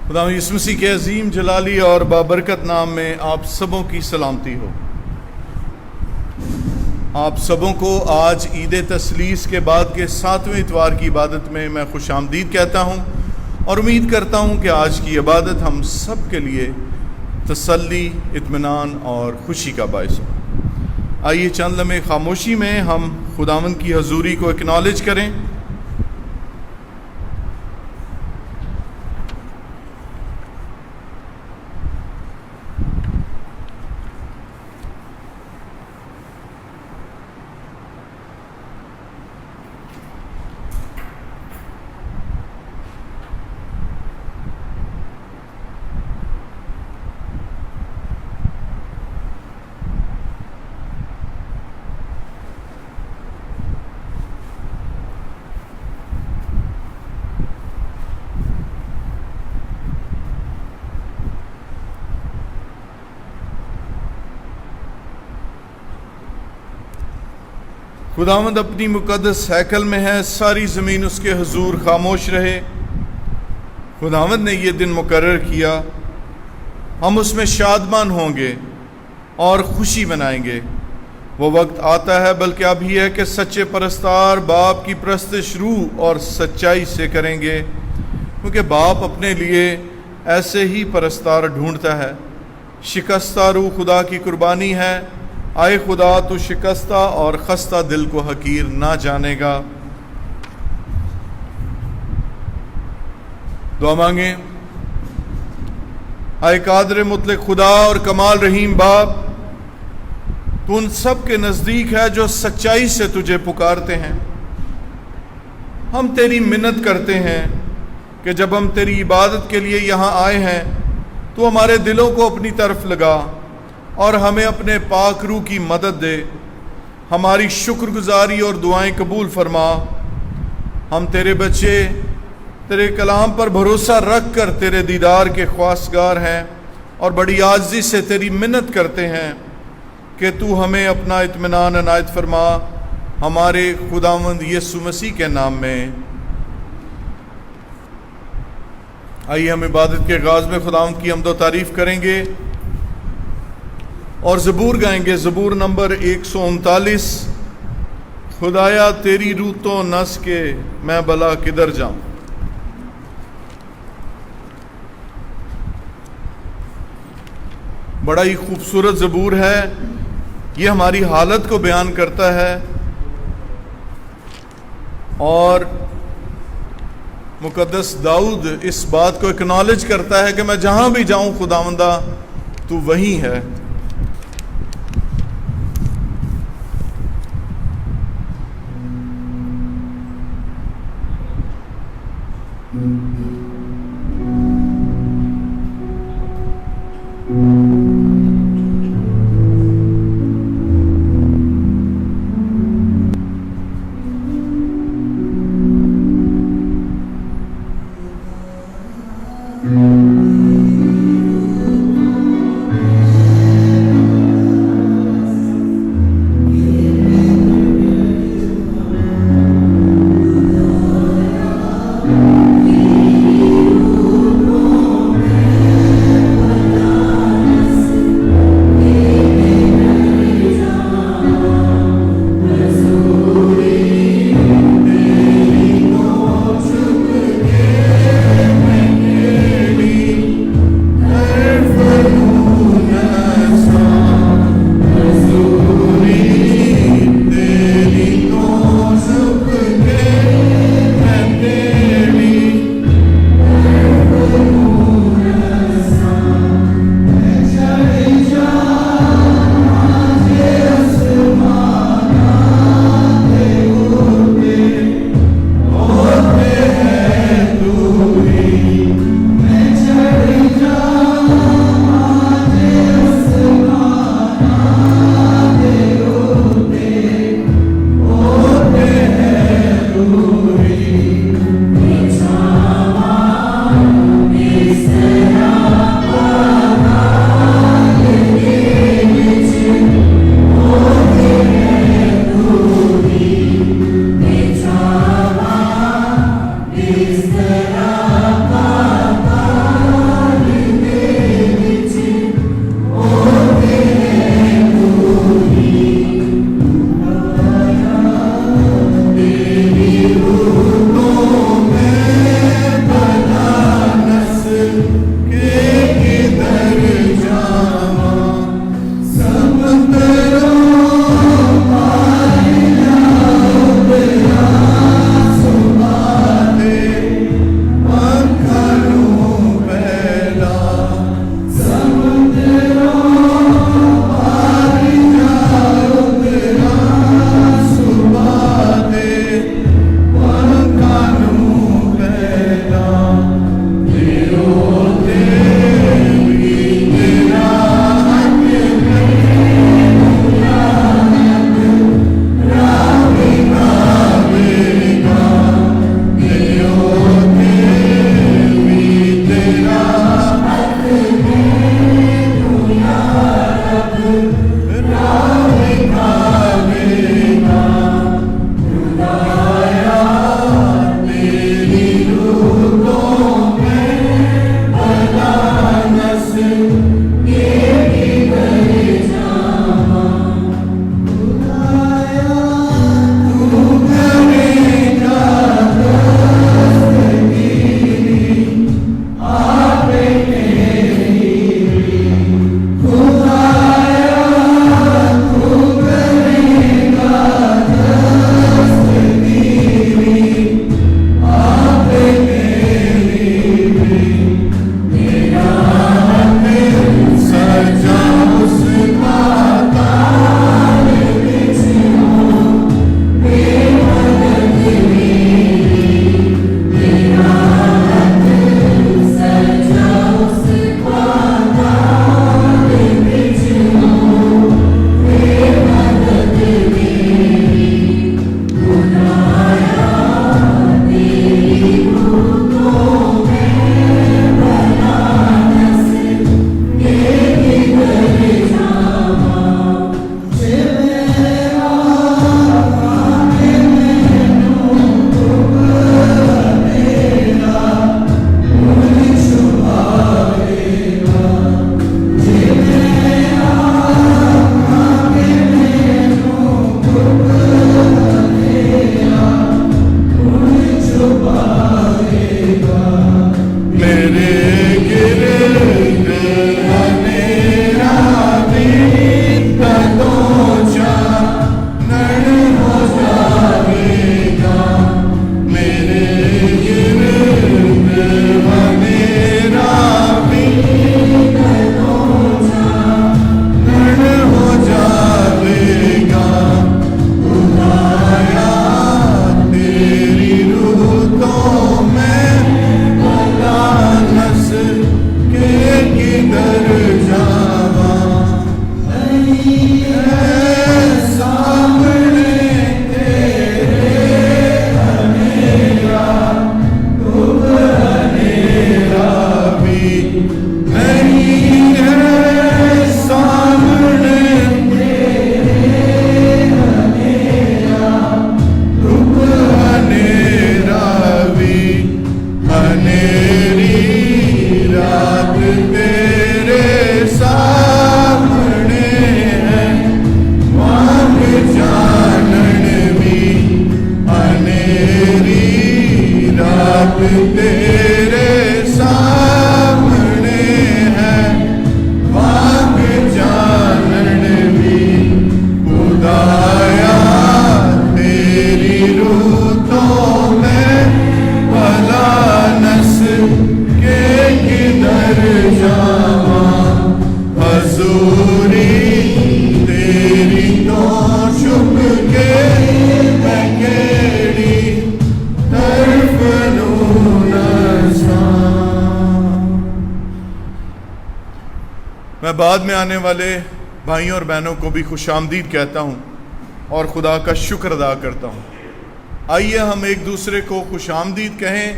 خدا یسوع مسیح کے عظیم جلالی اور بابرکت نام میں آپ سبوں کی سلامتی ہو۔ آپ سبوں کو آج عید تثلیث کے بعد کے 7ویں اتوار کی عبادت میں خوش آمدید کہتا ہوں اور امید کرتا ہوں کہ آج کی عبادت ہم سب کے لیے تسلی، اطمینان اور خوشی کا باعث ہو۔ آئیے چند لمحے خاموشی میں ہم خداوند کی حضوری کو اکنالج کریں۔ خداوند اپنی مقدس ہیکل میں ہے، ساری زمین اس کے حضور خاموش رہے۔ خداوند نے یہ دن مقرر کیا، ہم اس میں شادمان ہوں گے اور خوشی منائیں گے۔ وہ وقت آتا ہے، بلکہ اب ہی ہے کہ سچے پرستار باپ کی پرستش روح اور سچائی سے کریں گے، کیونکہ باپ اپنے لیے ایسے ہی پرستار ڈھونڈتا ہے۔ شکستہ روح خدا کی قربانی ہے، آئے خدا تو شکستہ اور خستہ دل کو حقیر نہ جانے گا۔ دعا مانگیں۔ آئے قادر مطلق خدا اور کمال رحیم باپ، تو ان سب کے نزدیک ہے جو سچائی سے تجھے پکارتے ہیں۔ ہم تیری منت کرتے ہیں کہ جب ہم تیری عبادت کے لیے یہاں آئے ہیں تو ہمارے دلوں کو اپنی طرف لگا اور ہمیں اپنے پاک روح کی مدد دے۔ ہماری شکر گزاری اور دعائیں قبول فرما۔ ہم تیرے بچے تیرے کلام پر بھروسہ رکھ کر تیرے دیدار کے خواستگار ہیں اور بڑی عاجزی سے تیری منت کرتے ہیں کہ تو ہمیں اپنا اطمینان عنایت فرما، ہمارے خداوند یسوع مسیح کے نام میں۔ آئیے ہم عبادت کے آغاز میں خداوند کی حمد و تعریف کریں گے اور زبور گائیں گے۔ زبور نمبر 139۔ خدایا تیری روح تو نس کے میں بھلا کدھر جاؤں۔ بڑا ہی خوبصورت زبور ہے، یہ ہماری حالت کو بیان کرتا ہے اور مقدس داؤد اس بات کو اکنالج کرتا ہے کہ میں جہاں بھی جاؤں خداوندہ تو وہیں ہے۔ میں بعد میں آنے والے بھائیوں اور بہنوں کو بھی خوش آمدید کہتا ہوں اور خدا کا شکر ادا کرتا ہوں۔ آئیے ہم ایک دوسرے کو خوش آمدید کہیں۔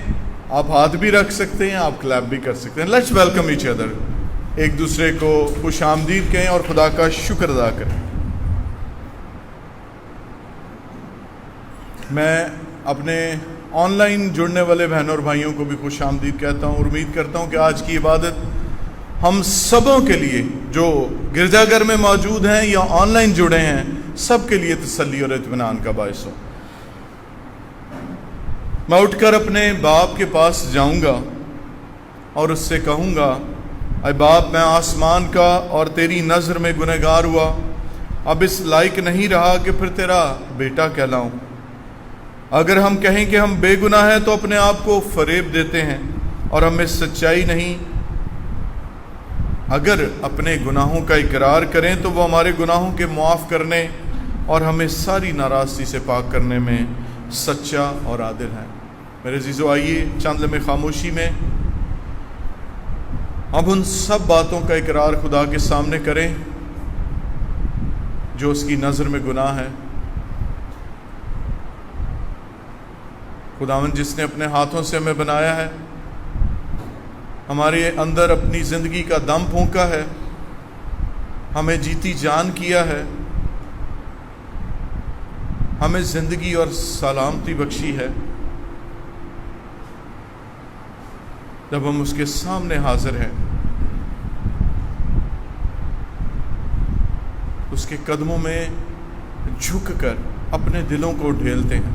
آپ ہاتھ بھی رکھ سکتے ہیں، آپ کلیپ بھی کر سکتے ہیں۔ Let's welcome each other. ایک دوسرے کو خوش آمدید کہیں اور خدا کا شکر ادا کریں۔ میں اپنے آن لائن جڑنے والے بہنوں اور بھائیوں کو بھی خوش آمدید کہتا ہوں اور امید کرتا ہوں کہ آج کی عبادت ہم سبوں کے لیے جو گرجا گھر میں موجود ہیں یا آن لائن جڑے ہیں، سب کے لیے تسلی اور اطمینان کا باعث ہو۔ میں اٹھ کر اپنے باپ کے پاس جاؤں گا اور اس سے کہوں گا، اے باپ، میں آسمان کا اور تیری نظر میں گنہگار ہوا، اب اس لائق نہیں رہا کہ پھر تیرا بیٹا کہلاؤں۔ اگر ہم کہیں کہ ہم بے گناہ ہیں تو اپنے آپ کو فریب دیتے ہیں اور ہمیں سچائی نہیں۔ اگر اپنے گناہوں کا اقرار کریں تو وہ ہمارے گناہوں کے معاف کرنے اور ہمیں ساری ناراستی سے پاک کرنے میں سچا اور عادل ہے۔ میرے عزیزو، آئیے چند لمحے خاموشی میں اب ان سب باتوں کا اقرار خدا کے سامنے کریں جو اس کی نظر میں گناہ ہے۔ خداوند جس نے اپنے ہاتھوں سے ہمیں بنایا ہے، ہمارے اندر اپنی زندگی کا دم پھونکا ہے، ہمیں جیتی جان کیا ہے، ہمیں زندگی اور سلامتی بخشی ہے، جب ہم اس کے سامنے حاضر ہیں، اس کے قدموں میں جھک کر اپنے دلوں کو ڈھیلتے ہیں۔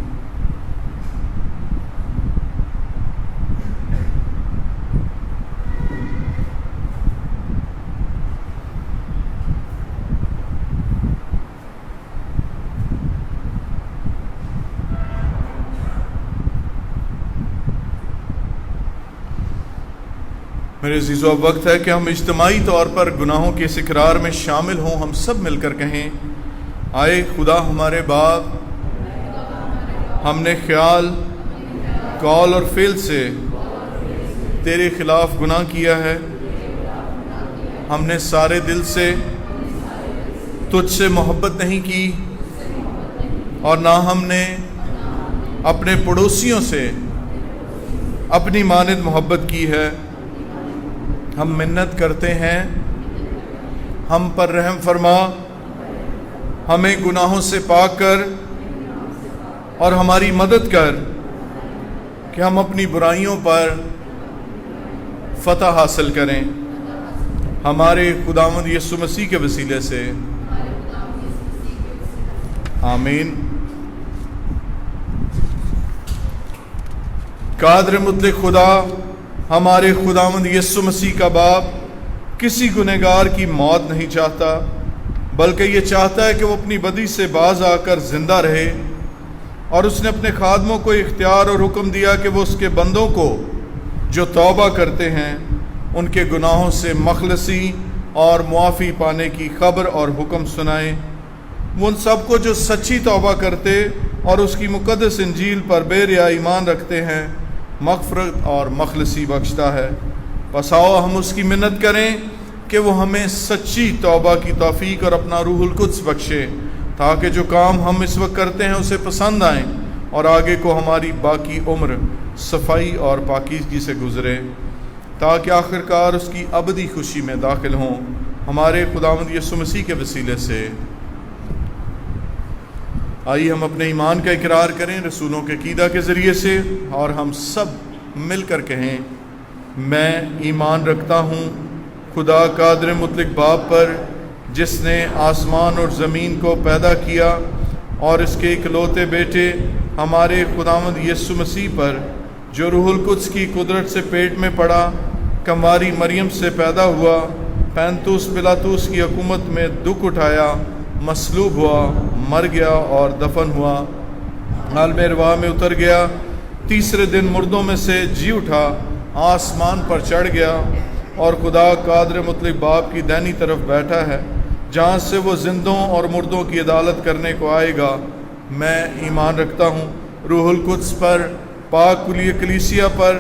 میرے عزیزو، اب وقت ہے کہ ہم اجتماعی طور پر گناہوں کے اس اقرار میں شامل ہوں۔ ہم سب مل کر کہیں، آئے خدا ہمارے باپ، ہم نے خیال، قول اور فعل سے تیرے خلاف گناہ کیا ہے۔ ہم نے سارے دل سے تجھ سے محبت نہیں کی اور نہ ہم نے اپنے پڑوسیوں سے اپنی مانند محبت کی ہے۔ ہم منت کرتے ہیں، ہم پر رحم فرما، ہمیں گناہوں سے پاک کر اور ہماری مدد کر کہ ہم اپنی برائیوں پر فتح حاصل کریں، ہمارے خداوند یسوع مسیح کے وسیلے سے، آمین۔ قادر مطلق خدا ہمارے خداوند یسوع مسیح کا باپ کسی گنہگار کی موت نہیں چاہتا، بلکہ یہ چاہتا ہے کہ وہ اپنی بدی سے باز آ کر زندہ رہے، اور اس نے اپنے خادموں کو اختیار اور حکم دیا کہ وہ اس کے بندوں کو جو توبہ کرتے ہیں ان کے گناہوں سے مخلصی اور معافی پانے کی خبر اور حکم سنائیں۔ وہ ان سب کو جو سچی توبہ کرتے اور اس کی مقدس انجیل پر بے ریا ایمان رکھتے ہیں مغفرت اور مخلصی بخشتا ہے۔ پس آؤ ہم اس کی منت کریں کہ وہ ہمیں سچی توبہ کی توفیق اور اپنا روح القدس بخشے، تاکہ جو کام ہم اس وقت کرتے ہیں اسے پسند آئیں اور آگے کو ہماری باقی عمر صفائی اور پاکیزگی سے گزرے، تاکہ آخرکار اس کی ابدی خوشی میں داخل ہوں، ہمارے خداوند یسوع مسیح کے وسیلے سے۔ آئیے ہم اپنے ایمان کا اقرار کریں رسولوں کے عقیدہ کے ذریعے سے، اور ہم سب مل کر کہیں: میں ایمان رکھتا ہوں خدا قادر مطلق باپ پر، جس نے آسمان اور زمین کو پیدا کیا، اور اس کے اکلوتے بیٹے ہمارے خداوند یسوع مسیح پر، جو روح القدس کی قدرت سے پیٹ میں پڑا، کنواری مریم سے پیدا ہوا، پینتوس پلاطوس کی حکومت میں دکھ اٹھایا، مصلوب ہوا، مر گیا اور دفن ہوا، عالم ارواح میں اتر گیا، تیسرے دن مردوں میں سے جی اٹھا، آسمان پر چڑھ گیا، اور خدا قادر مطلق باپ کی دائنی طرف بیٹھا ہے، جہاں سے وہ زندوں اور مردوں کی عدالت کرنے کو آئے گا۔ میں ایمان رکھتا ہوں روح القدس پر، پاک کلیہ کلیسیا پر،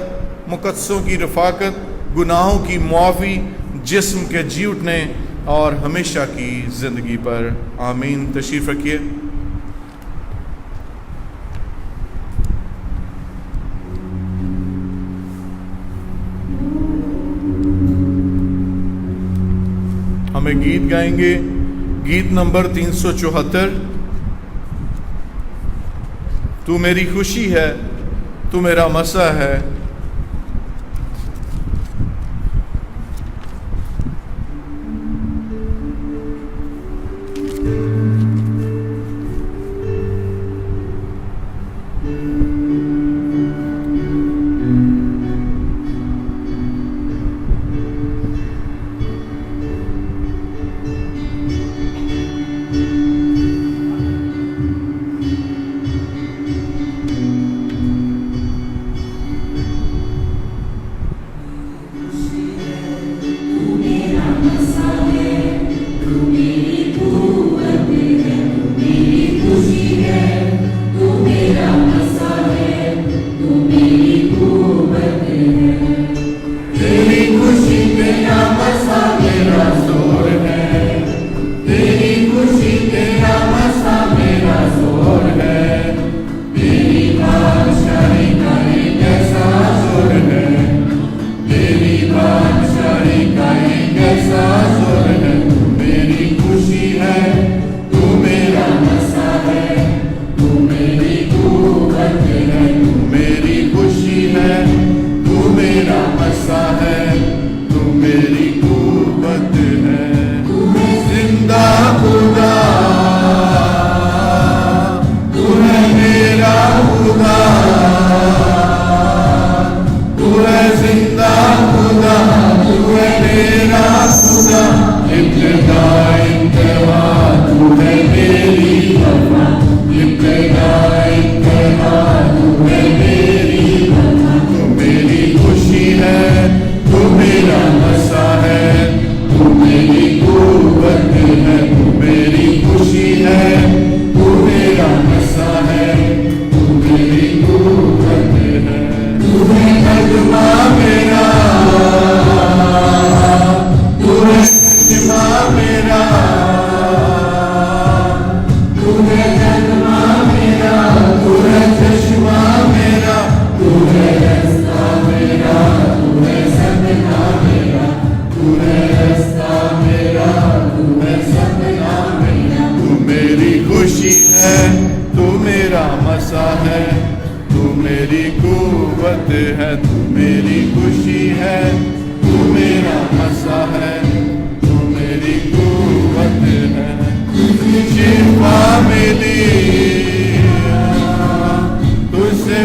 مقدسوں کی رفاقت، گناہوں کی معافی، جسم کے جی اٹھنے اور ہمیشہ کی زندگی پر۔ آمین۔ تشریف رکھیے۔ ہمیں گیت گائیں گے، گیت نمبر 374، تو میری خوشی ہے، تو میرا مسا ہے۔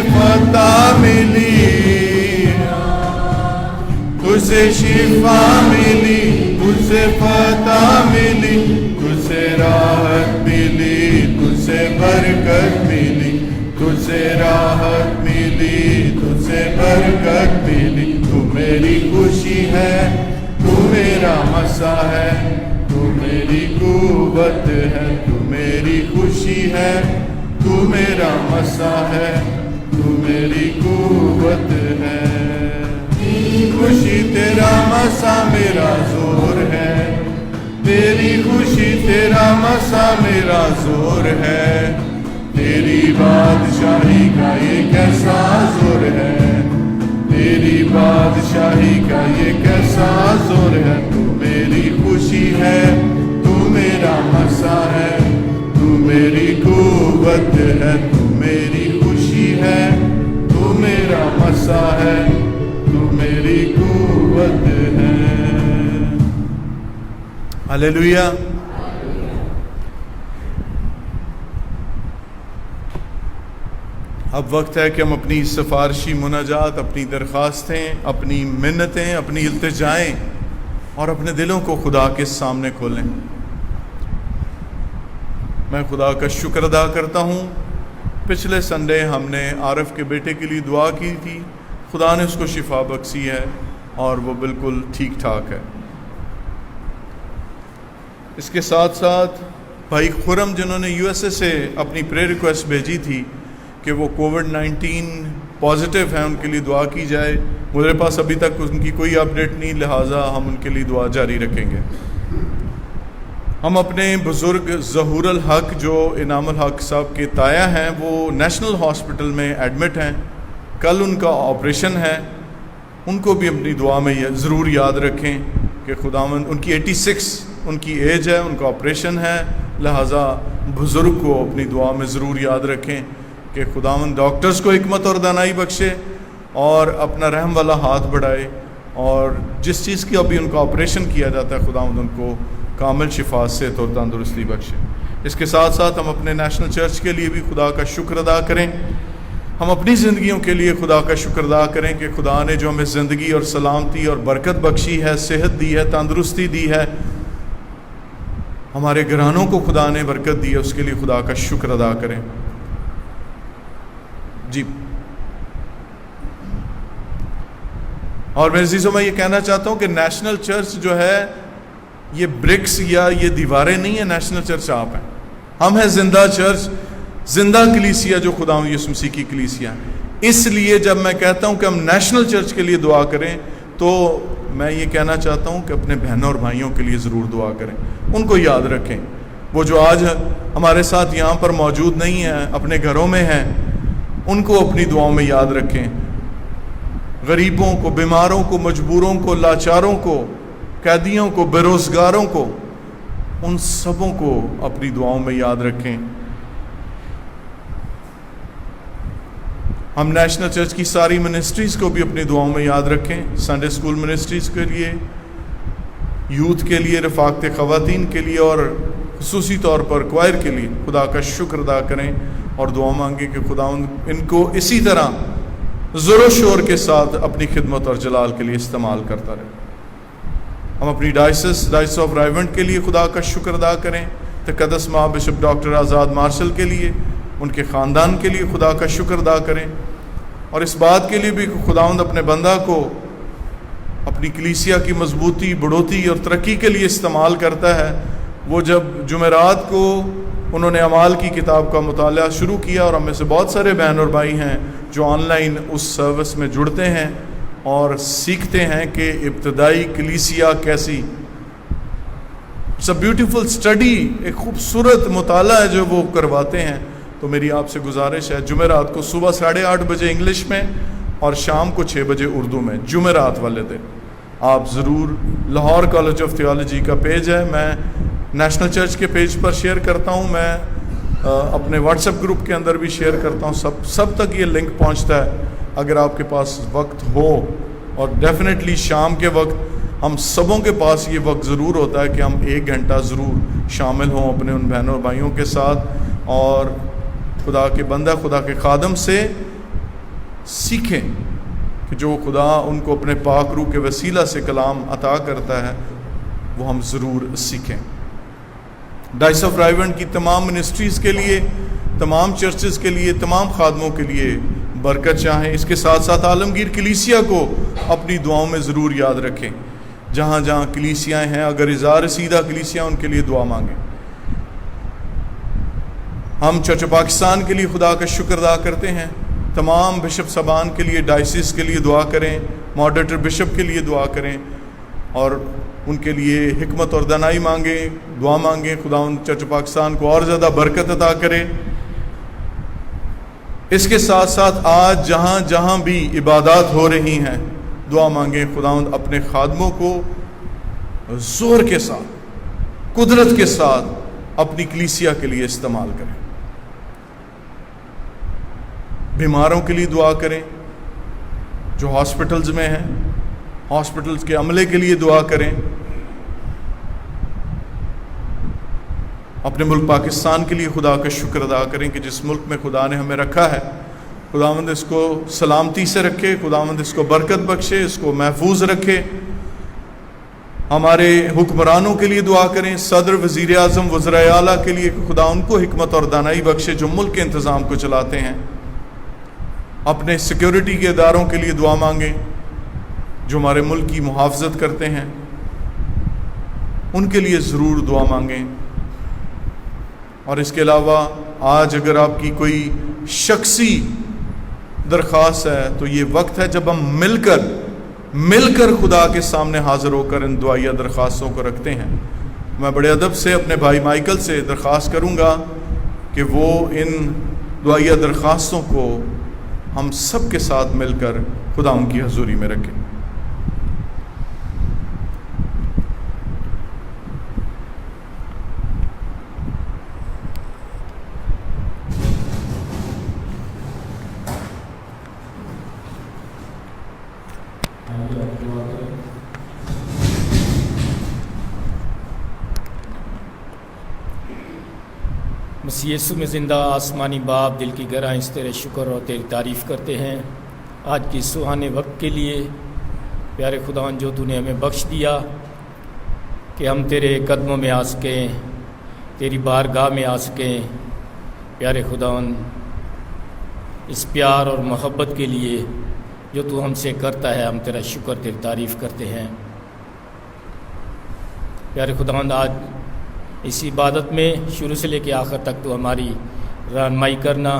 فتح ملی سے شفا ملی، تجھ سے فتح ملی، تجھ سے راحت ملی، تجھ سے برکت ملی، تجھ سے راحت ملی، تجھ سے برکت ملی۔ تو میری خوشی ہے، تو میرا مسا ہے، تو میری قوت ہے، تو میری خوشی ہے، تو میرا مسا ہے، تو میری قوت ہے۔ تیری خوشی تیرا مسا میرا زور ہے، تیری خوشی تیرا مسا میرا زور ہے، تیری بادشاہی کا یہ کیسا زور ہے، تیری بادشاہی کا یہ کیسا زور ہے۔ تو میری خوشی ہے، تو میرا مسا ہے، تو میری قوت ہے، تو میری خوشی ہے، تو میرا مسا ہے، تو میری قوت ہے۔ ہلیلویا۔ اب وقت ہے کہ ہم اپنی سفارشی مناجات، اپنی درخواستیں، اپنی منتیں، اپنی التجائیں اور اپنے دلوں کو خدا کے سامنے کھولیں۔ میں خدا کا شکر ادا کرتا ہوں، پچھلے سنڈے ہم نے عارف کے بیٹے کے لیے دعا کی تھی، خدا نے اس کو شفا بخشی ہے اور وہ بالکل ٹھیک ٹھاک ہے۔ اس کے ساتھ ساتھ بھائی خرم جنہوں نے USA سے اپنی پریئر ریکویسٹ بھیجی تھی کہ وہ کووڈ-19 پازیٹیو ہیں، ان کے لیے دعا کی جائے، میرے پاس ابھی تک ان کی کوئی اپڈیٹ نہیں، لہٰذا ہم ان کے لیے دعا جاری رکھیں گے۔ ہم اپنے بزرگ ظہور الحق جو انعام الحق صاحب کے تایا ہیں، وہ نیشنل ہاسپٹل میں ایڈمٹ ہیں، کل ان کا آپریشن ہے، ان کو بھی اپنی دعا میں ضرور یاد رکھیں کہ خداوند، ان کی 86 ان کی ایج ہے، ان کا آپریشن ہے، لہٰذا بزرگ کو اپنی دعا میں ضرور یاد رکھیں کہ خداوند ڈاکٹرز کو حکمت اور دانائی بخشے اور اپنا رحم والا ہاتھ بڑھائے، اور جس چیز کی ابھی ان کا آپریشن کیا جاتا ہے خداوند ان کو کامل شفا سے اور تندرستی بخشے۔ اس کے ساتھ ساتھ ہم اپنے نیشنل چرچ کے لیے بھی خدا کا شکر ادا کریں، ہم اپنی زندگیوں کے لیے خدا کا شکر ادا کریں کہ خدا نے جو ہمیں زندگی اور سلامتی اور برکت بخشی ہے، صحت دی ہے، تندرستی دی ہے، ہمارے گھرانوں کو خدا نے برکت دی ہے، اس کے لیے خدا کا شکر ادا کریں۔ جی، اور میرے عزیزوں میں یہ کہنا چاہتا ہوں کہ نیشنل چرچ جو ہے یہ برکس یا یہ دیواریں نہیں ہیں، نیشنل چرچ آپ ہیں، ہم ہیں زندہ چرچ، زندہ کلیسیا جو خدا یسوع مسیح کی کلیسیا ہے۔ اس لیے جب میں کہتا ہوں کہ ہم نیشنل چرچ کے لیے دعا کریں تو میں یہ کہنا چاہتا ہوں کہ اپنے بہنوں اور بھائیوں کے لیے ضرور دعا کریں، ان کو یاد رکھیں، وہ جو آج ہمارے ساتھ یہاں پر موجود نہیں ہیں، اپنے گھروں میں ہیں، ان کو اپنی دعاؤں میں یاد رکھیں، غریبوں کو، بیماروں کو، مجبوروں کو، لاچاروں کو، قیدیوں کو، بے روزگاروں کو، ان سبوں کو اپنی دعاؤں میں یاد رکھیں۔ ہم نیشنل چرچ کی ساری منسٹریز کو بھی اپنی دعاؤں میں یاد رکھیں، سنڈے اسکول منسٹریز کے لیے، یوتھ کے لیے، رفاقت خواتین کے لیے اور خصوصی طور پر کوائر کے لیے خدا کا شکر ادا کریں اور دعا مانگیں کہ خدا ان کو اسی طرح زور و شور کے ساتھ اپنی خدمت اور جلال کے لیے استعمال کرتا رہے۔ ہم اپنی ڈائسس آف رائیونٹ کے لیے خدا کا شکر ادا کریں، تقدس ماں بشپ ڈاکٹر آزاد مارشل کے لیے، ان کے خاندان کے لیے خدا کا شکر ادا کریں، اور اس بات کے لیے بھی خداوند اپنے بندہ کو اپنی کلیسیا کی مضبوطی، بڑھوتی اور ترقی کے لیے استعمال کرتا ہے۔ وہ جب جمعرات کو انہوں نے اعمال کی کتاب کا مطالعہ شروع کیا، اور ہم میں سے بہت سارے بہن اور بھائی ہیں جو آن لائن اس سروس میں جڑتے ہیں اور سیکھتے ہیں کہ ابتدائی کلیسیا کیسی۔ اٹس اے بیوٹیفل اسٹڈی، ایک خوبصورت مطالعہ ہے جو وہ کرواتے ہیں۔ تو میری آپ سے گزارش ہے، جمعرات کو صبح 8:30 بجے انگلش میں اور شام کو 6 بجے اردو میں، جمعرات والے دن آپ ضرور، لاہور کالج آف تھیولوجی کا پیج ہے، میں نیشنل چرچ کے پیج پر شیئر کرتا ہوں، میں اپنے واٹس ایپ گروپ کے اندر بھی شیئر کرتا ہوں، سب تک یہ لنک پہنچتا ہے۔ اگر آپ کے پاس وقت ہو، اور ڈیفینیٹلی شام کے وقت ہم سبوں کے پاس یہ وقت ضرور ہوتا ہے کہ ہم 1 گھنٹہ ضرور شامل ہوں اپنے ان بہنوں اور بھائیوں کے ساتھ، اور خدا کے بندہ، خدا کے خادم سے سیکھیں کہ جو خدا ان کو اپنے پاک روح کے وسیلہ سے کلام عطا کرتا ہے وہ ہم ضرور سیکھیں۔ ڈائس آف رائیونڈ کی تمام منسٹریز کے لیے، تمام چرچز کے لیے، تمام خادموں کے لیے برکت چاہیں۔ اس کے ساتھ ساتھ عالمگیر کلیسیا کو اپنی دعاؤں میں ضرور یاد رکھیں۔ جہاں جہاں کلیسیاں ہیں، اگر اظہار رسیدہ کلیسیاں، ان کے لیے دعا مانگیں۔ ہم چرچ پاکستان کے لیے خدا کا شکر ادا کرتے ہیں۔ تمام بشپ صاحبان کے لیے، ڈائسس کے لیے دعا کریں، ماڈریٹر بشپ کے لیے دعا کریں اور ان کے لیے حکمت اور دانائی مانگیں، دعا مانگیں۔ خدا ان چرچ پاکستان کو اور زیادہ برکت عطا کرے۔ اس کے ساتھ ساتھ آج جہاں جہاں بھی عبادات ہو رہی ہیں، دعا مانگیں خداوند اپنے خادموں کو زور کے ساتھ، قدرت کے ساتھ اپنی کلیسیا کے لیے استعمال کریں۔ بیماروں کے لیے دعا کریں جو ہاسپٹلز میں ہیں، ہاسپٹلز کے عملے کے لیے دعا کریں۔ اپنے ملک پاکستان کے لیے خدا کا شکر ادا کریں کہ جس ملک میں خدا نے ہمیں رکھا ہے، خداوند اس کو سلامتی سے رکھے، خداوند اس کو برکت بخشے، اس کو محفوظ رکھے۔ ہمارے حکمرانوں کے لیے دعا کریں، صدر، وزیر اعظم، وزرائے اعلیٰ کے لیے خدا ان کو حکمت اور دانائی بخشے جو ملک کے انتظام کو چلاتے ہیں۔ اپنے سیکیورٹی کے اداروں کے لیے دعا مانگیں جو ہمارے ملک کی محافظت کرتے ہیں، ان کے لیے ضرور دعا مانگیں۔ اور اس کے علاوہ آج اگر آپ کی کوئی شخصی درخواست ہے تو یہ وقت ہے جب ہم مل کر خدا کے سامنے حاضر ہو کر ان دعائیہ درخواستوں کو رکھتے ہیں۔ میں بڑے ادب سے اپنے بھائی مائیکل سے درخواست کروں گا کہ وہ ان دعائیہ درخواستوں کو ہم سب کے ساتھ مل کر خدا ان کی حضوری میں رکھیں۔ مسیح یسوع میں زندہ آسمانی باپ، دل کی گہرائیوں سے تیرے شکر اور تیری تعریف کرتے ہیں آج کی سہانے وقت کے لیے۔ پیارے خداوند جو تو نے ہمیں بخش دیا کہ ہم تیرے قدموں میں آ سکیں، تیری بارگاہ میں آ سکیں۔ پیارے خداوند اس پیار اور محبت کے لیے جو تو ہم سے کرتا ہے، ہم تیرا شکر، تیری تعریف کرتے ہیں۔ پیارے خداوند آج اس عبادت میں شروع سے لے کے آخر تک تو ہماری رہنمائی کرنا۔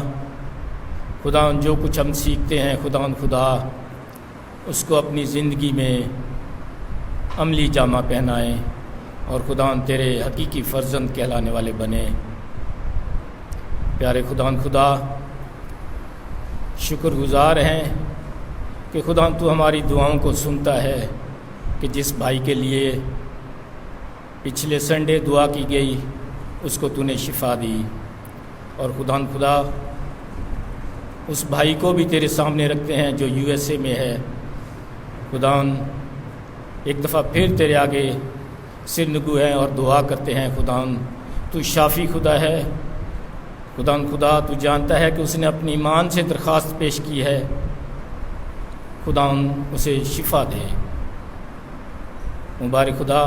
خداوند جو کچھ ہم سیکھتے ہیں خدا اس کو اپنی زندگی میں عملی جامہ پہنائیں اور خداوند تیرے حقیقی فرزند کہلانے والے بنیں۔ پیارے خدا شکر گزار ہیں کہ خداوند تو ہماری دعاؤں کو سنتا ہے کہ جس بھائی کے لیے پچھلے سنڈے دعا کی گئی اس کو تو نے شفا دی، اور خدا اس بھائی کو بھی تیرے سامنے رکھتے ہیں جو USA میں ہے۔ خداوند ایک دفعہ پھر تیرے آگے سر نگو ہیں اور دعا کرتے ہیں۔ خداوند تو شافی خدا ہے۔ خداوند تو جانتا ہے کہ اس نے اپنی ایمان سے درخواست پیش کی ہے۔ خداوند اسے شفا دے۔ مبارک خدا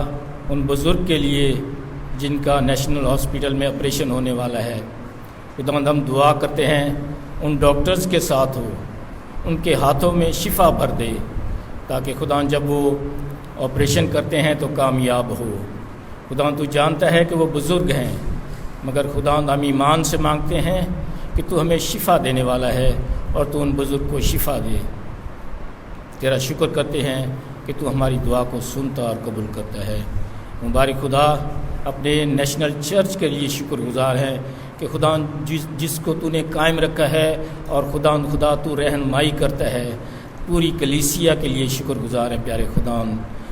ان بزرگ کے لیے جن کا نیشنل ہاسپٹل میں آپریشن ہونے والا ہے۔ خداوند ہم دعا کرتے ہیں ان ڈاکٹرز کے ساتھ ہو، ان کے ہاتھوں میں شفا بھر دے تاکہ خداوند جب وہ آپریشن کرتے ہیں تو کامیاب ہو۔ خداوند تو جانتا ہے کہ وہ بزرگ ہیں، مگر خداوند ہم ایمان سے مانگتے ہیں کہ تو ہمیں شفا دینے والا ہے اور تو ان بزرگ کو شفا دے۔ تیرا شکر کرتے ہیں کہ تو ہماری دعا کو سنتا اور قبول کرتا ہے۔ مبارک خدا اپنے نیشنل چرچ کے لیے شکر گزار ہیں کہ خدا جس کو تو نے قائم رکھا ہے، اور خدا تو رہنمائی کرتا ہے۔ پوری کلیسیا کے لیے شکر گزار ہیں پیارے خدا،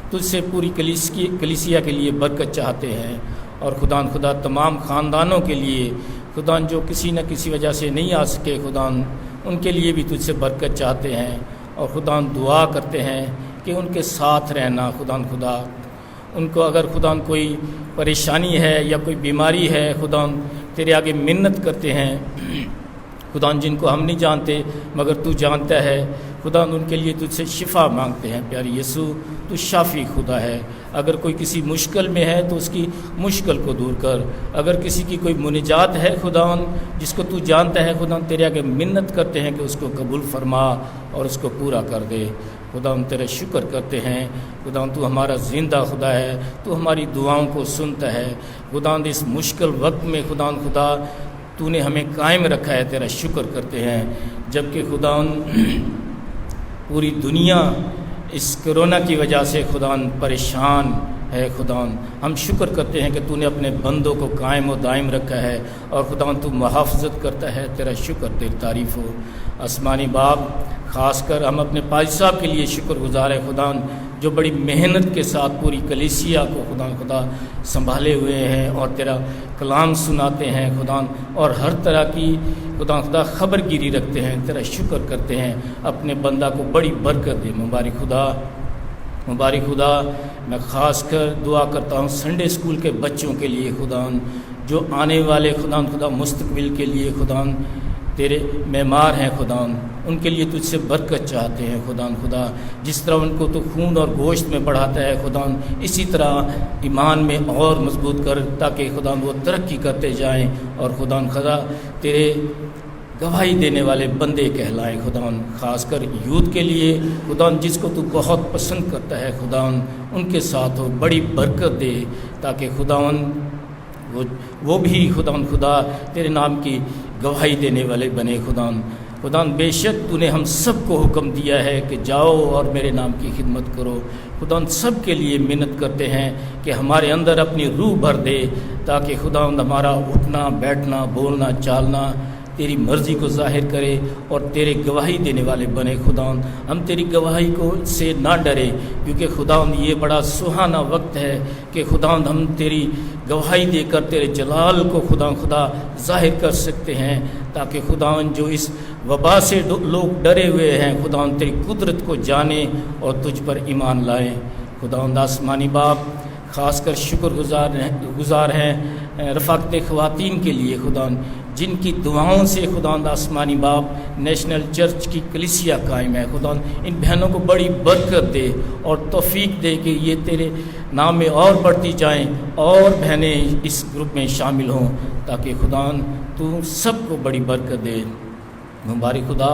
تجھ سے پوری کلیسیا کے لیے برکت چاہتے ہیں، اور خدا تمام خاندانوں کے لیے خدا جو کسی نہ کسی وجہ سے نہیں آ سکے، خدا ان کے لیے بھی تجھ سے برکت چاہتے ہیں، اور خدا دعا کرتے ہیں کہ ان کے ساتھ رہنا۔ خدا ان کو اگر خدا کوئی پریشانی ہے یا کوئی بیماری ہے، خدا تیرے آگے منت کرتے ہیں، خدا جن کو ہم نہیں جانتے مگر تو جانتا ہے۔ خدا ان کے لیے تجھ سے شفا مانگتے ہیں پیاری یسوع، تو شافی خدا ہے، اگر کوئی کسی مشکل میں ہے تو اس کی مشکل کو دور کر، اگر کسی کی کوئی منجات ہے خدا جس کو تو جانتا ہے خدا تیرے آگے منت کرتے ہیں کہ اس کو قبول فرما اور اس کو پورا کر دے۔ خدا ہم تیرا شکر کرتے ہیں، خدا تو ہمارا زندہ خدا ہے، تو ہماری دعاؤں کو سنتا ہے خدا، اس مشکل وقت میں خدا تو نے ہمیں قائم رکھا ہے، تیرا شکر کرتے ہیں، جبکہ خدا پوری دنیا اس کرونا کی وجہ سے خدا پریشان ہے خدا، ہم شکر کرتے ہیں کہ تو نے اپنے بندوں کو قائم و دائم رکھا ہے اور خدا تو محافظت کرتا ہے، تیرا شکر تیری تعریف ہو۔ آسمانی باپ، خاص کر ہم اپنے پادری صاحب کے لیے شکر گزار ہے خدا، جو بڑی محنت کے ساتھ پوری کلیسیا کو خدا سنبھالے ہوئے ہیں اور تیرا کلام سناتے ہیں خدا، اور ہر طرح کی خدا خبر گیری رکھتے ہیں، تیرا شکر کرتے ہیں، اپنے بندہ کو بڑی برکت دے۔ مبارک خدا، میں خاص کر دعا کرتا ہوں سنڈے اسکول کے بچوں کے لیے خدا، جو آنے والے خدا مستقبل کے لیے خدا تیرے معمار ہیں خدا، ان کے لیے تجھ سے برکت چاہتے ہیں خدا، جس طرح ان کو تو خون اور گوشت میں بڑھاتا ہے خدا، اسی طرح ایمان میں اور مضبوط کر، تاکہ خدا وہ ترقی کرتے جائیں اور خدا تیرے گواہی دینے والے بندے کہلائیں خدا، خاص کر یوتھ کے لیے خدا، جس کو تو بہت پسند کرتا ہے خدا، ان کے ساتھ ہو، بڑی برکت دے، تاکہ خدا وہ بھی خدا تیرے نام کی گواہی دینے والے بنے خدا۔ بے شک تو نے ہم سب کو حکم دیا ہے کہ جاؤ اور میرے نام کی خدمت کرو، خدا سب کے لیے منت کرتے ہیں کہ ہمارے اندر اپنی روح بھر دے، تاکہ خدا ہمارا اٹھنا بیٹھنا بولنا چالنا تیری مرضی کو ظاہر کرے اور تیرے گواہی دینے والے بنے خدا۔ ہم تیری گواہی کو سے نہ ڈرے، کیونکہ خدا یہ بڑا سہانا وقت ہے کہ خدا ہم تیری گواہی دے کر تیرے جلال کو خدا ظاہر کر سکتے ہیں، تاکہ خدا جو اس وبا سے لوگ ڈرے ہوئے ہیں خدا تیری قدرت کو جانیں اور تجھ پر ایمان لائیں۔ خدا آسمانی باپ، خاص کر شکر گزار ہیں رفاقت خواتین کے لیے خدا، جن کی دعاؤں سے خدا آسمانی باپ نیشنل چرچ کی کلیسیا قائم ہے خدا، ان بہنوں کو بڑی برکت دے اور توفیق دے کہ یہ تیرے نام میں اور بڑھتی جائیں اور بہنیں اس گروپ میں شامل ہوں، تاکہ خدا تو سب کو بڑی برکت دے۔ مبارک خدا،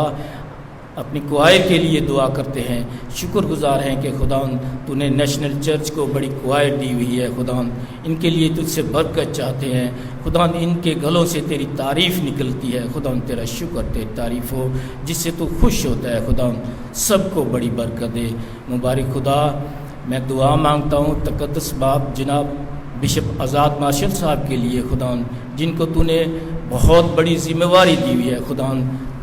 اپنی کوائر کے لیے دعا کرتے ہیں، شکر گزار ہیں کہ خدا تو نے نیشنل چرچ کو بڑی کوائر دی ہوئی ہے خدا، ان کے لیے تجھ سے برکت چاہتے ہیں خدا، ان کے گلوں سے تیری تعریف نکلتی ہے خدا، تیرا شکر تیری تعریف ہو، جس سے تو خوش ہوتا ہے خدا، سب کو بڑی برکت دے۔ مبارک خدا، میں دعا مانگتا ہوں تقدس باپ جناب بشپ آزاد مارشل صاحب کے لیے خدا، جن کو تو نے بہت بڑی ذمہ داری دی ہوئی ہے خدا،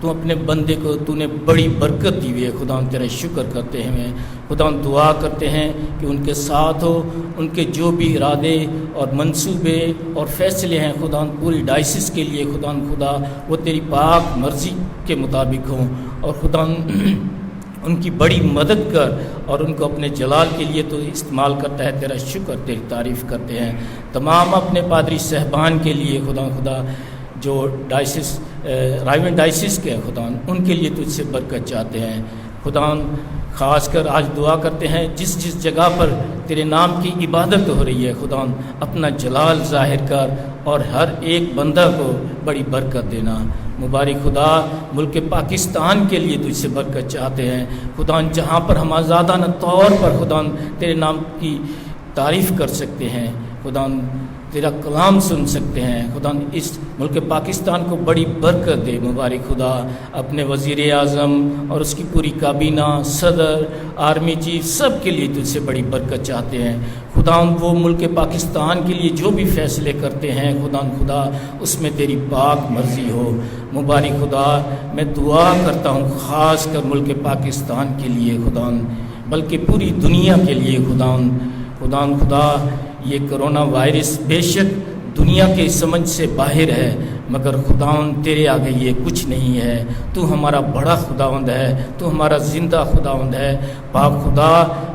تو اپنے بندے کو تو نے بڑی برکت دی ہوئی ہے خدا، تیرا شکر کرتے ہیں خدا، دعا کرتے ہیں کہ ان کے ساتھ ہو، ان کے جو بھی ارادے اور منصوبے اور فیصلے ہیں خدا پوری ڈائسس کے لیے خدا وہ تیری پاک مرضی کے مطابق ہوں، اور خدا ان کی بڑی مدد کر اور ان کو اپنے جلال کے لیے تو استعمال کرتا ہے، تیرا شکر تیری تعریف کرتے ہیں۔ تمام اپنے پادری صاحبان کے لیے خدا جو ڈائسس رائیون ڈائسس کے خدا، ان کے لیے تجھ سے برکت چاہتے ہیں خدا، خاص کر آج دعا کرتے ہیں جس جگہ پر تیرے نام کی عبادت ہو رہی ہے خدا، اپنا جلال ظاہر کر اور ہر ایک بندہ کو بڑی برکت دینا۔ مبارک خدا، ملک پاکستان کے لیے تجھ سے برکت چاہتے ہیں خدا، جہاں پر ہم آزادانہ طور پر خدا تیرے نام کی تعریف کر سکتے ہیں خدا، تیرا کلام سن سکتے ہیں خدا، اس ملک پاکستان کو بڑی برکت دے۔ مبارک خدا، اپنے وزیر اعظم اور اس کی پوری کابینہ، صدر، آرمی چیف، سب کے لیے تجھ سے بڑی برکت چاہتے ہیں خدا، وہ ملک پاکستان کے لیے جو بھی فیصلے کرتے ہیں خدا اس میں تیری پاک مرضی ہو۔ مبارک خدا، میں دعا کرتا ہوں خاص کر ملک پاکستان کے لیے خدا، بلکہ پوری دنیا کے لیے خدا، یہ کرونا وائرس بے شک دنیا کے سمجھ سے باہر ہے، مگر خداوند تیرے آگے یہ کچھ نہیں ہے. تو ہمارا بڑا خداوند ہے, تو ہمارا زندہ خداوند ہے. پاک خدا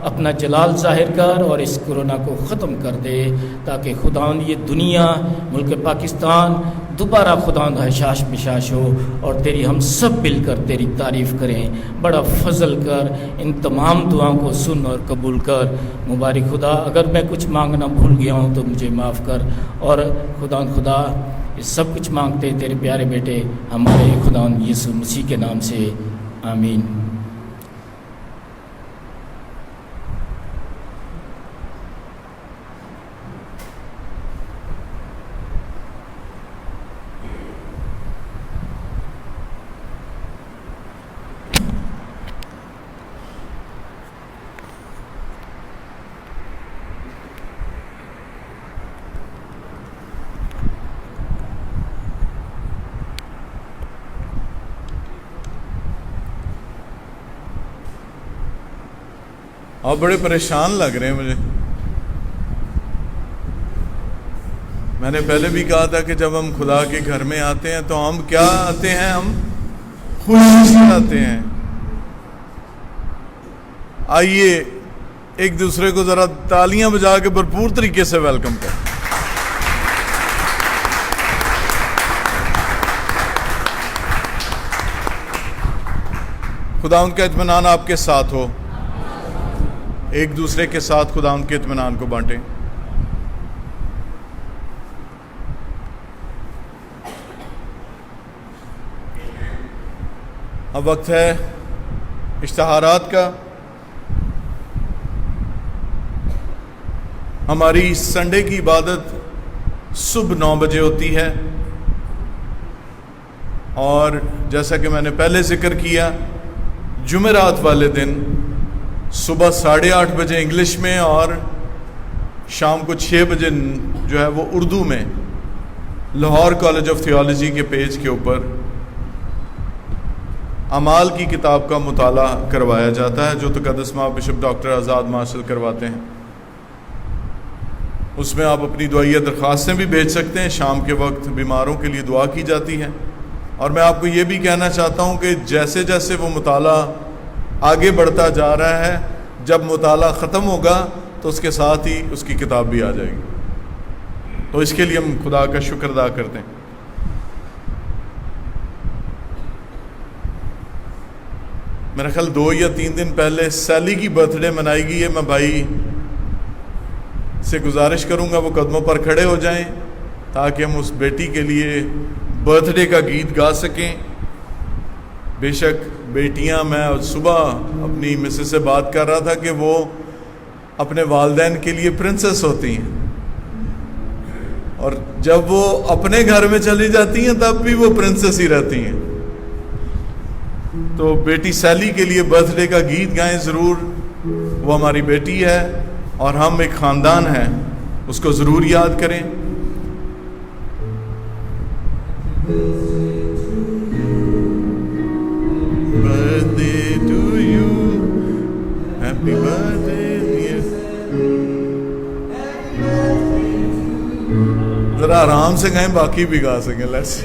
اپنا جلال ظاہر کر اور اس کورونا کو ختم کر دے, تاکہ خداوند یہ دنیا, ملک پاکستان دوبارہ خداوند حشاش بشاش ہو اور تیری ہم سب مل کر تیری تعریف کریں. بڑا فضل کر, ان تمام دعاؤں کو سن اور قبول کر. مبارک خدا, اگر میں کچھ مانگنا بھول گیا ہوں تو مجھے معاف کر. اور خدا یہ سب کچھ مانگتے تیرے پیارے بیٹے ہمارے خداوند یسوع مسیح کے نام سے, آمین. آپ بڑے پریشان لگ رہے ہیں مجھے. میں نے پہلے بھی کہا تھا کہ جب ہم خدا کے گھر میں آتے ہیں تو ہم کیا آتے ہیں, ہم خوشی سے آتے ہیں. آئیے ایک دوسرے کو ذرا تالیاں بجا کے بھرپور طریقے سے ویلکم کریں. خداوند کا اطمینان آپ کے ساتھ ہو. ایک دوسرے کے ساتھ خداوند کے اطمینان کو بانٹیں. اب وقت ہے اشتہارات کا. ہماری سنڈے کی عبادت صبح 9 بجے ہوتی ہے, اور جیسا کہ میں نے پہلے ذکر کیا, جمعرات والے دن صبح 8:30 بجے انگلش میں اور شام کو 6 بجے جو ہے وہ اردو میں لاہور کالج آف تھیولوجی کے پیج کے اوپر اعمال کی کتاب کا مطالعہ کروایا جاتا ہے, جو تقدس ماں بشپ ڈاکٹر آزاد مارشل کرواتے ہیں. اس میں آپ اپنی دعائیہ درخواستیں بھی بھیج سکتے ہیں. شام کے وقت بیماروں کے لیے دعا کی جاتی ہے. اور میں آپ کو یہ بھی کہنا چاہتا ہوں کہ جیسے جیسے وہ مطالعہ آگے بڑھتا جا رہا ہے, جب مطالعہ ختم ہوگا تو اس کے ساتھ ہی اس کی کتاب بھی آ جائے گی. تو اس کے لیے ہم خدا کا شکر ادا کرتے ہیں. میرا خیال 2 یا 3 دن پہلے سیلی کی برتھ ڈے منائی گئی ہے. میں بھائی سے گزارش کروں گا وہ قدموں پر کھڑے ہو جائیں تاکہ ہم اس بیٹی کے لیے برتھ ڈے کا گیت گا سکیں. بے شک بیٹیاں, میں صبح اپنی مسز سے بات کر رہا تھا کہ وہ اپنے والدین کے لیے پرنسس ہوتی ہیں, اور جب وہ اپنے گھر میں چلی جاتی ہیں تب بھی وہ پرنسس ہی رہتی ہیں. تو بیٹی سیلی کے لیے برتھ ڈے کا گیت گائیں ضرور. وہ ہماری بیٹی ہے اور ہم ایک خاندان ہیں, اس کو ضرور یاد کریں. Birthday to you, happy birthday dear. ذرا آرام سے گائیں, باقی بھی گا سکیں. لیٹس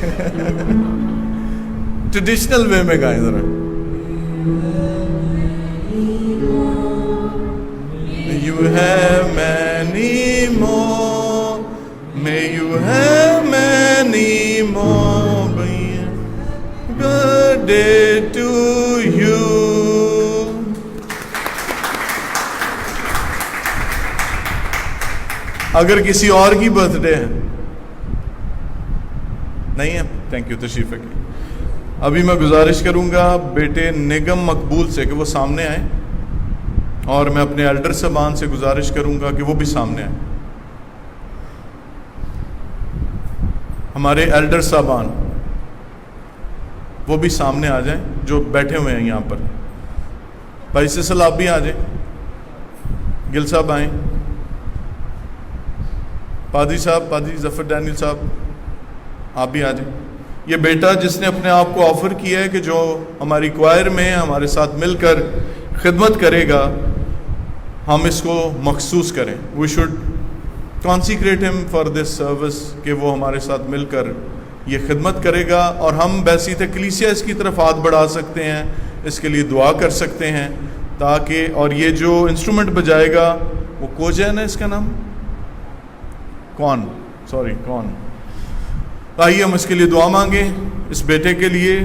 ٹریڈیشنل وے میں گائیں ذرا. You have many more, may you have many more. Birthday to you. اگر کسی اور کی برتھ ڈے ہے, نہیں ہے, تھینک یو, تشریف رکھیں. ابھی میں گزارش کروں گا بیٹے نگم مقبول سے کہ وہ سامنے آئیں, اور میں اپنے ایلڈر صاحبان سے گزارش کروں گا کہ وہ بھی سامنے آئیں. ہمارے ایلڈر صاحبان وہ بھی سامنے آ جائیں جو بیٹھے ہوئے ہیں یہاں پر. بھائی سیسل آپ بھی آ جائیں, گل صاحب آئیں, پادری صاحب, پادری ظفر ڈینیل صاحب آپ بھی آ جائیں. یہ بیٹا جس نے اپنے آپ کو آفر کیا ہے کہ جو ہماری کوائر میں ہمارے ساتھ مل کر خدمت کرے گا, ہم اس کو مخصوص کریں. وی شوڈ کانسیکریٹ ہم فار دس سروس, کہ وہ ہمارے ساتھ مل کر یہ خدمت کرے گا، اور ہم بیسیت کلیسیا اس کی طرف ہاتھ بڑھا سکتے ہیں، اس کے لیے دعا کر سکتے ہیں تاکہ، اور یہ جو انسٹرومنٹ بجائے گا وہ کوجین ہے اس کا نام، کون آئیے ہم اس کے لیے دعا مانگیں، اس بیٹے کے لیے،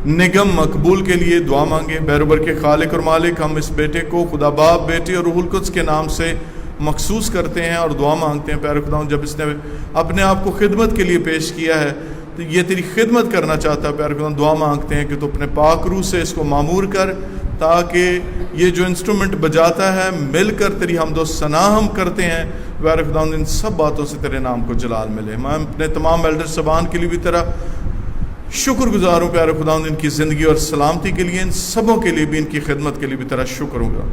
نگم مقبول کے لیے دعا مانگیں۔ بیروبر کے خالق اور مالک، ہم اس بیٹے کو خدا باپ، بیٹے اور روح القدس کے نام سے مخصوص کرتے ہیں اور دعا مانگتے ہیں۔ پیارے خدا، جب اس نے اپنے آپ کو خدمت کے لیے پیش کیا ہے تو یہ تیری خدمت کرنا چاہتا ہے۔ پیارے خدا، دعا مانگتے ہیں کہ تو اپنے پاک روح سے اس کو معمور کر، تاکہ یہ جو انسٹرومنٹ بجاتا ہے مل کر تیری حمد و ثنا ہم کرتے ہیں۔ پیارے خدا، ان سب باتوں سے تیرے نام کو جلال ملے۔ میں اپنے تمام ایلڈر صبان کے لیے بھی تیرا شکر گزار ہوں پیارے خدا، ان کی زندگی اور سلامتی کے لیے، ان سبوں کے لیے بھی، ان کی خدمت کے لیے بھی تیرا شکر ہوگا۔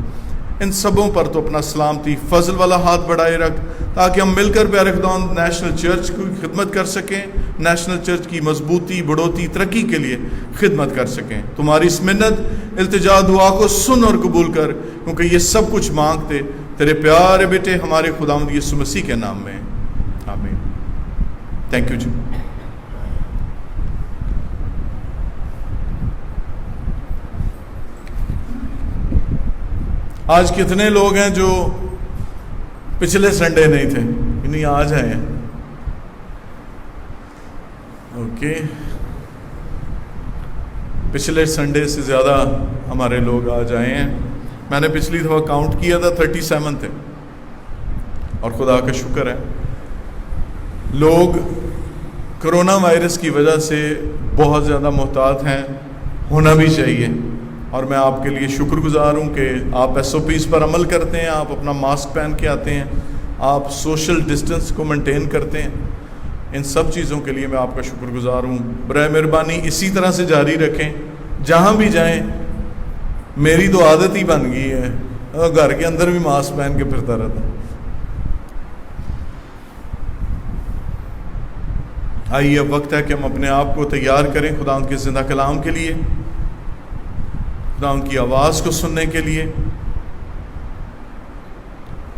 ان سبوں پر تو اپنا سلامتی فضل والا ہاتھ بڑھائے رکھ، تاکہ ہم مل کر پیارے خدا نیشنل چرچ کی خدمت کر سکیں، نیشنل چرچ کی مضبوطی، بڑھوتی، ترقی کے لیے خدمت کر سکیں۔ تمہاری اس منت، التجا، دعا کو سن اور قبول کر، کیونکہ یہ سب کچھ مانگتے تیرے پیارے بیٹے ہمارے خداوند یسوع مسیح کے نام میں، آمین۔ تھینک یو جی۔ آج کتنے لوگ ہیں جو پچھلے سنڈے نہیں تھے؟ نہیں، آج آئے ہیں۔ اوکے، پچھلے سنڈے سے زیادہ ہمارے لوگ آج آئے ہیں۔ میں نے پچھلی دفعہ کاؤنٹ کیا تھا 37 تھے، اور خدا کا شکر ہے لوگ کرونا وائرس کی وجہ سے بہت زیادہ محتاط ہیں، ہونا بھی چاہیے۔ اور میں آپ کے لیے شکر گزار ہوں کہ آپ SOPs پر عمل کرتے ہیں، آپ اپنا ماسک پہن کے آتے ہیں، آپ سوشل ڈسٹنس کو مینٹین کرتے ہیں۔ ان سب چیزوں کے لیے میں آپ کا شکر گزار ہوں۔ برائے مہربانی اسی طرح سے جاری رکھیں، جہاں بھی جائیں۔ میری تو عادت ہی بن گئی ہے، گھر کے اندر بھی ماسک پہن کے پھرتا رہتا۔ آئیے اب وقت ہے کہ ہم اپنے آپ کو تیار کریں خدا ان کے زندہ کلام کے لیے، خدا ان کی آواز کو سننے کے لیے۔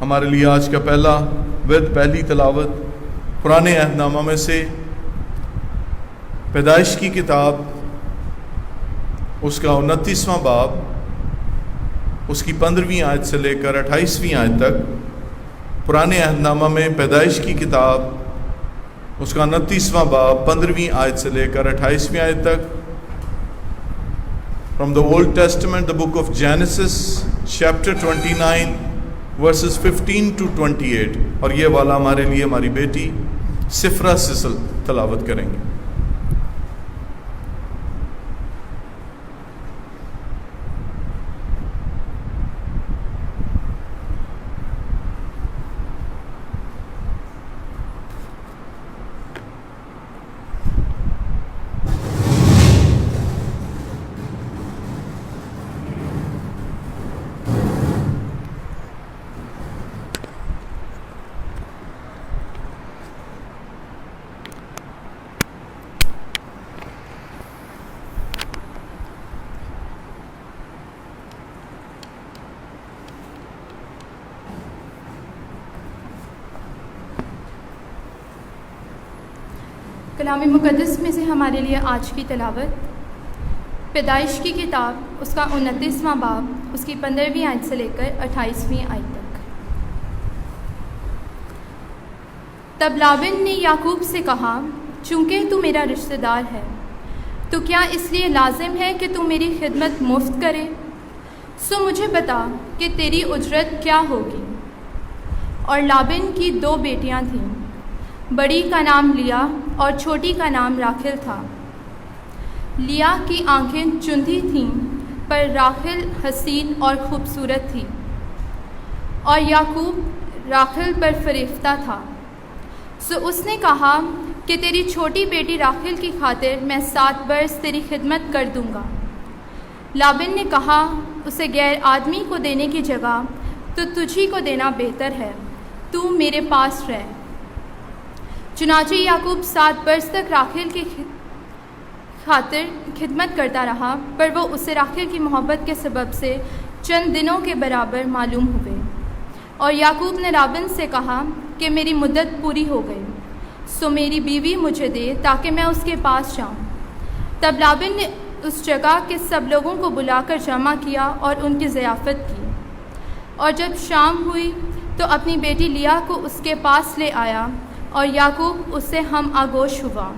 ہمارے لیے آج کا پہلی تلاوت پرانے عہد نامہ میں سے پیدائش کی کتاب، اس کا 29واں باب، اس کی 15ویں آیت سے لے کر 28ویں آیت تک۔ پرانے عہد نامہ میں پیدائش کی کتاب، اس کا 29واں باب، 15ویں آیت سے لے کر 28ویں آیت تک۔ From the Old Testament, the book of Genesis, chapter 29, verses 15 to 28۔ اور یہ والا ہمارے لیے ہماری بیٹی سفرہ سسل تلاوت کریں گے۔ کلام مقدس میں سے ہمارے لیے آج کی تلاوت پیدائش کی کتاب، اس کا 29واں باب، اس کی 15ویں آیت سے لے کر 28ویں آیت تک۔ تب لاون نے یعقوب سے کہا، چونکہ تو میرا رشتہ دار ہے تو کیا اس لیے لازم ہے کہ تو میری خدمت مفت کرے؟ سو مجھے بتا کہ تیری اجرت کیا ہوگی۔ اور لاون کی 2 بیٹیاں تھیں، بڑی کا نام لیا اور چھوٹی کا نام راکھل تھا۔ لیا کی آنکھیں چندھی تھیں، پر راکھل حسین اور خوبصورت تھی، اور یعقوب راکھل پر فریفتہ تھا۔ سو اس نے کہا کہ تیری چھوٹی بیٹی راکھل کی خاطر میں 7 برس تیری خدمت کر دوں گا۔ لابن نے کہا، اسے غیر آدمی کو دینے کی جگہ تو تجھی کو دینا بہتر ہے، تو میرے پاس رہ۔ چنانچہ یعقوب 7 برس تک راکھل کی خاطر خدمت کرتا رہا، پر وہ اسے راکھل کی محبت کے سبب سے چند دنوں کے برابر معلوم ہوئے۔ اور یعقوب نے لابن سے کہا کہ میری مدت پوری ہو گئی، سو میری بیوی مجھے دے تاکہ میں اس کے پاس جاؤں۔ تب لابن نے اس جگہ کے سب لوگوں کو بلا کر جمع کیا اور ان کی ضیافت کی، اور جب شام ہوئی تو اپنی بیٹی لیا کو اس کے پاس لے آیا، اور یعقوب اس سے ہم آگوش ہوا،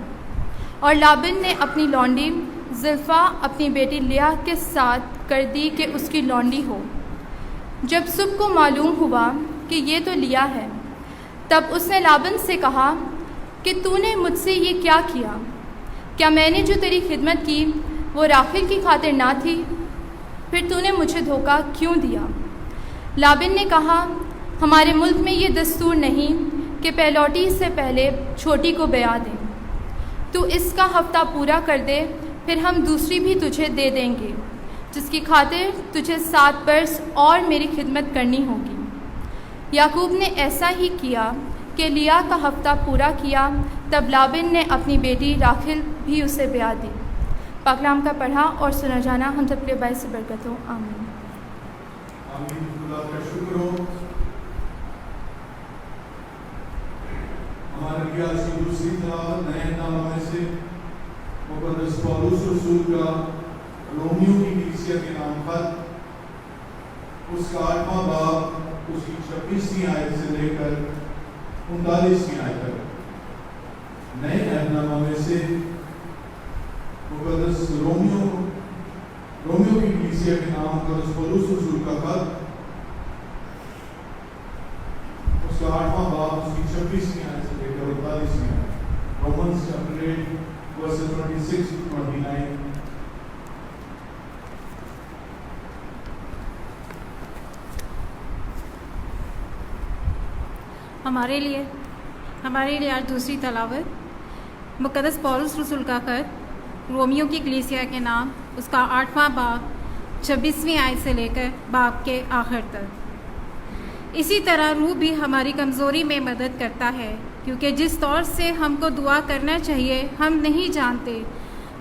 اور لابن نے اپنی لونڈی زلفا اپنی بیٹی لیا کے ساتھ کر دی کہ اس کی لونڈی ہو۔ جب صبح کو معلوم ہوا کہ یہ تو لیا ہے، تب اس نے لابن سے کہا کہ تو نے مجھ سے یہ کیا کیا؟ کیا میں نے جو تیری خدمت کی وہ راحیل کی خاطر نہ تھی؟ پھر تو نے مجھے دھوکہ کیوں دیا؟ لابن نے کہا، ہمارے ملک میں یہ دستور نہیں کہ پہلوٹی سے پہلے چھوٹی کو بیاہ دیں۔ تو اس کا ہفتہ پورا کر دے، پھر ہم دوسری بھی تجھے دے دیں گے، جس کی خاطر تجھے 7 برس اور میری خدمت کرنی ہوگی۔ یعقوب نے ایسا ہی کیا کہ لیا کا ہفتہ پورا کیا، تب لابن نے اپنی بیٹی راحیل بھی اسے بیاہ دی۔ پاک کلام کا پڑھا اور سنا جانا ہم سب کے باعث برکت ہو، آمین۔ آمین۔ خدا کا شکر ہو۔ ہمارے کی آج کی دوسری تلاوت نئے نامہ میں سے مقدس پولس رسول کا رومیو کی کلیسیا کے نام خط، اس کا 8واں باب، اس کی 26ویں آیت سے لے کر 39ویں آیت تک۔ نئے عہد نامہ میں سے مقدس رومیو کی کلیسیا کے نام مقدس پولس رسول کا خط، اس کا 8واں باب، اس کی 26ویں آیت سے لے کر 39ویں آیت۔ Romans chapter 8 verses 26 to 29۔ ہمارے لیے آج دوسری تلاوت مقدس پولس رسول کا خط رومیو کی کلیسیا کے نام، اس کا 8واں باب 26ویں آیت سے لے کر باب کے آخر تک۔ اسی طرح روح بھی ہماری کمزوری میں مدد کرتا ہے، کیونکہ جس طور سے ہم کو دعا کرنا چاہیے ہم نہیں جانتے،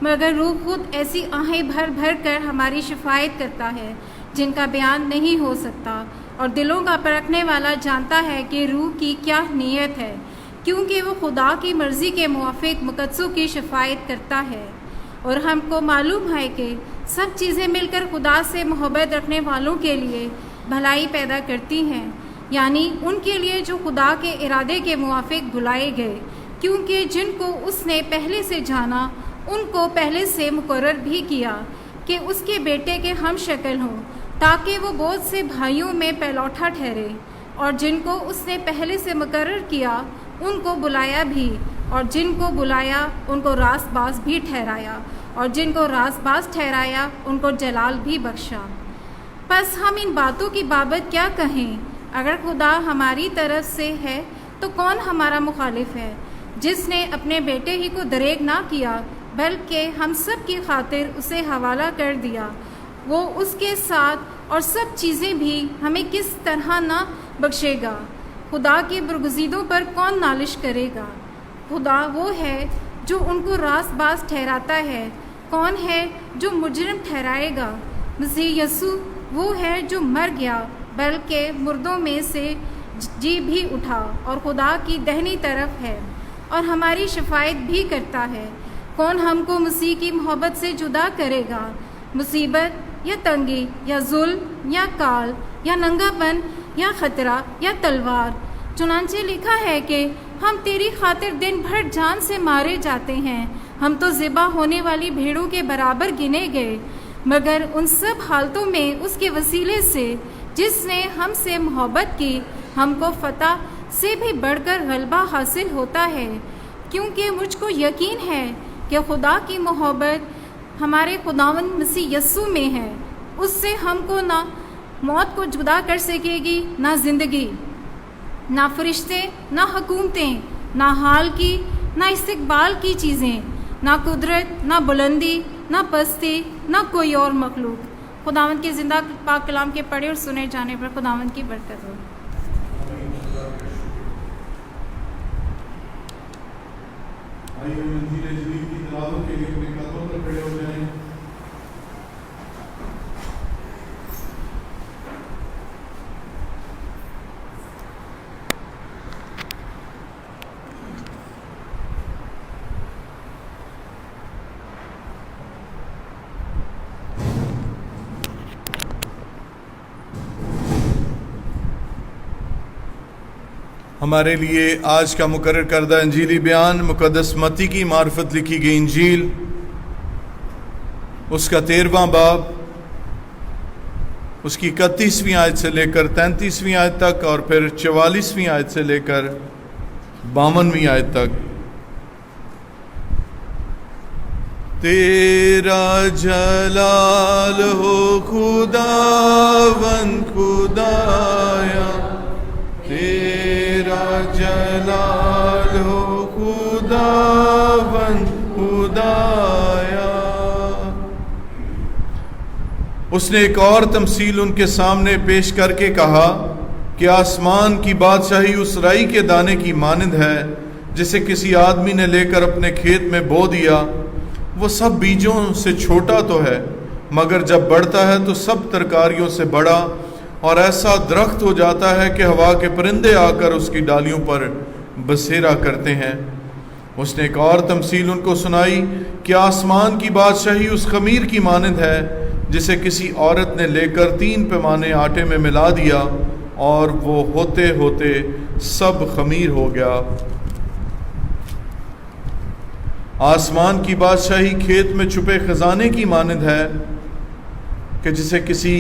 مگر روح خود ایسی آہیں بھر بھر کر ہماری شفاعت کرتا ہے جن کا بیان نہیں ہو سکتا، اور دلوں کا پرکھنے والا جانتا ہے کہ روح کی کیا نیت ہے، کیونکہ وہ خدا کی مرضی کے موافق مقدسوں کی شفاعت کرتا ہے۔ اور ہم کو معلوم ہے کہ سب چیزیں مل کر خدا سے محبت رکھنے والوں کے لیے بھلائی پیدا کرتی ہیں، یعنی ان کے لیے جو خدا کے ارادے کے موافق بلائے گئے، کیونکہ جن کو اس نے پہلے سے جانا ان کو پہلے سے مقرر بھی کیا کہ اس کے بیٹے کے ہم شکل ہوں، تاکہ وہ بہت سے بھائیوں میں پہلوٹا ٹھہرے۔ اور جن کو اس نے پہلے سے مقرر کیا ان کو بلایا بھی، اور جن کو بلایا ان کو راست باز بھی ٹھہرایا، اور جن کو راست باز ٹھہرایا ان کو جلال بھی بخشا۔ پس ہم ان باتوں کی بابت کیا کہیں؟ اگر خدا ہماری طرف سے ہے تو کون ہمارا مخالف ہے؟ جس نے اپنے بیٹے ہی کو دریغ نہ کیا بلکہ ہم سب کی خاطر اسے حوالہ کر دیا، وہ اس کے ساتھ اور سب چیزیں بھی ہمیں کس طرح نہ بخشے گا؟ خدا کے برگزیدوں پر کون نالش کرے گا؟ خدا وہ ہے جو ان کو راست باز ٹھہراتا ہے، کون ہے جو مجرم ٹھہرائے گا؟ مسیح یسوع وہ ہے جو مر گیا بلکہ مردوں میں سے جی بھی اٹھا اور خدا کی دہنی طرف ہے اور ہماری شفاعت بھی کرتا ہے۔ کون ہم کو مسیح کی محبت سے جدا کرے گا؟ مصیبت یا تنگی یا ظلم یا کال یا ننگا پن یا خطرہ یا تلوار؟ چنانچہ لکھا ہے کہ ہم تیری خاطر دن بھر جان سے مارے جاتے ہیں، ہم تو ذبح ہونے والی بھیڑوں کے برابر گنے گئے۔ مگر ان سب حالتوں میں اس کے وسیلے سے جس نے ہم سے محبت کی ہم کو فتح سے بھی بڑھ کر غلبہ حاصل ہوتا ہے، کیونکہ مجھ کو یقین ہے کہ خدا کی محبت ہمارے خداوند مسیح یسوع میں ہے، اس سے ہم کو نہ موت کو جدا کر سکے گی، نہ زندگی، نہ فرشتے، نہ حکومتیں، نہ حال کی، نہ استقبال کی چیزیں، نہ قدرت، نہ بلندی، نہ پستی، نہ کوئی اور مخلوق۔ خداوند کے زندہ پاک کلام کے پڑھے اور سنے جانے پر خداوند کی برکت ہو۔ آئیے انجیل جدید کی تلاوت کے لیے اپنے قدموں پر کھڑے ہو جائیں۔ ہمارے لیے آج کا مقرر کردہ انجیلی بیان مقدس متی کی معرفت لکھی گئی انجیل، اس کا 13واں باب، اس کی 31ویں آیت سے لے کر 33ویں آیت تک، اور پھر 44ویں آیت سے لے کر 52ویں آیت تک۔ تیرا جلال ہو خداوند خدایا، تیرا جلال ہو خداوند خدایا۔ اس نے ایک اور تمثیل ان کے سامنے پیش کر کے کہا کہ آسمان کی بادشاہی اس رائی کے دانے کی مانند ہے جسے کسی آدمی نے لے کر اپنے کھیت میں بو دیا۔ وہ سب بیجوں سے چھوٹا تو ہے، مگر جب بڑھتا ہے تو سب ترکاریوں سے بڑا، اور ایسا درخت ہو جاتا ہے کہ ہوا کے پرندے آ کر اس کی ڈالیوں پر بسیرا کرتے ہیں۔ اس نے ایک اور تمثیل ان کو سنائی کہ آسمان کی بادشاہی اس خمیر کی مانند ہے جسے کسی عورت نے لے کر 3 پیمانے آٹے میں ملا دیا، اور وہ ہوتے ہوتے سب خمیر ہو گیا۔ آسمان کی بادشاہی کھیت میں چھپے خزانے کی مانند ہے کہ جسے کسی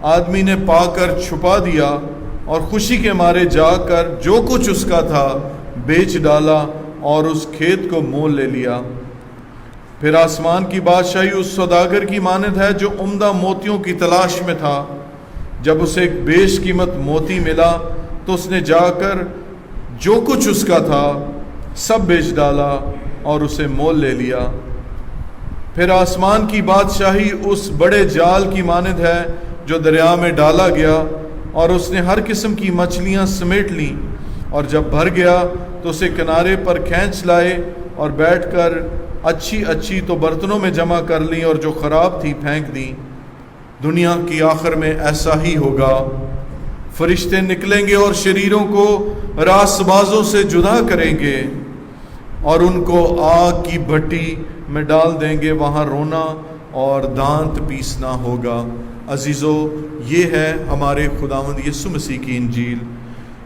آدمی نے پا کر چھپا دیا، اور خوشی کے مارے جا کر جو کچھ اس کا تھا بیچ ڈالا اور اس کھیت کو مول لے لیا۔ پھر آسمان کی بادشاہی اس سوداگر کی مانند ہے جو عمدہ موتیوں کی تلاش میں تھا۔ جب اسے ایک بیش قیمت موتی ملا تو اس نے جا کر جو کچھ اس کا تھا سب بیچ ڈالا اور اسے مول لے لیا۔ پھر آسمان کی بادشاہی اس بڑے جال کی مانند ہے جو دریا میں ڈالا گیا، اور اس نے ہر قسم کی مچھلیاں سمیٹ لیں، اور جب بھر گیا تو اسے کنارے پر کھینچ لائے، اور بیٹھ کر اچھی تو برتنوں میں جمع کر لیں، اور جو خراب تھی پھینک دیں۔ دنیا کی آخر میں ایسا ہی ہوگا۔ فرشتے نکلیں گے اور شریروں کو راست بازوں سے جدا کریں گے، اور ان کو آگ کی بھٹی میں ڈال دیں گے، وہاں رونا اور دانت پیسنا ہوگا۔ عزیزو، یہ ہے ہمارے خداوند یسوع مسیح کی انجیل۔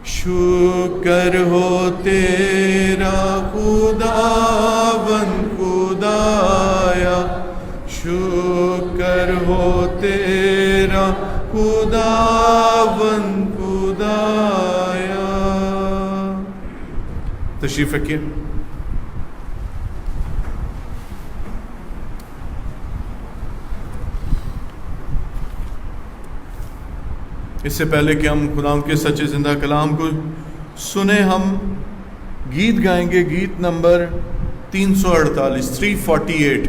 شکر ہو تیرا خداوند خدایا، شکر ہو تیرا خداوند خدایا۔ تشریف رکھیے۔ اس سے پہلے کہ ہم خداوند کے سچے زندہ کلام کو سنیں، ہم گیت گائیں گے، گیت نمبر 348۔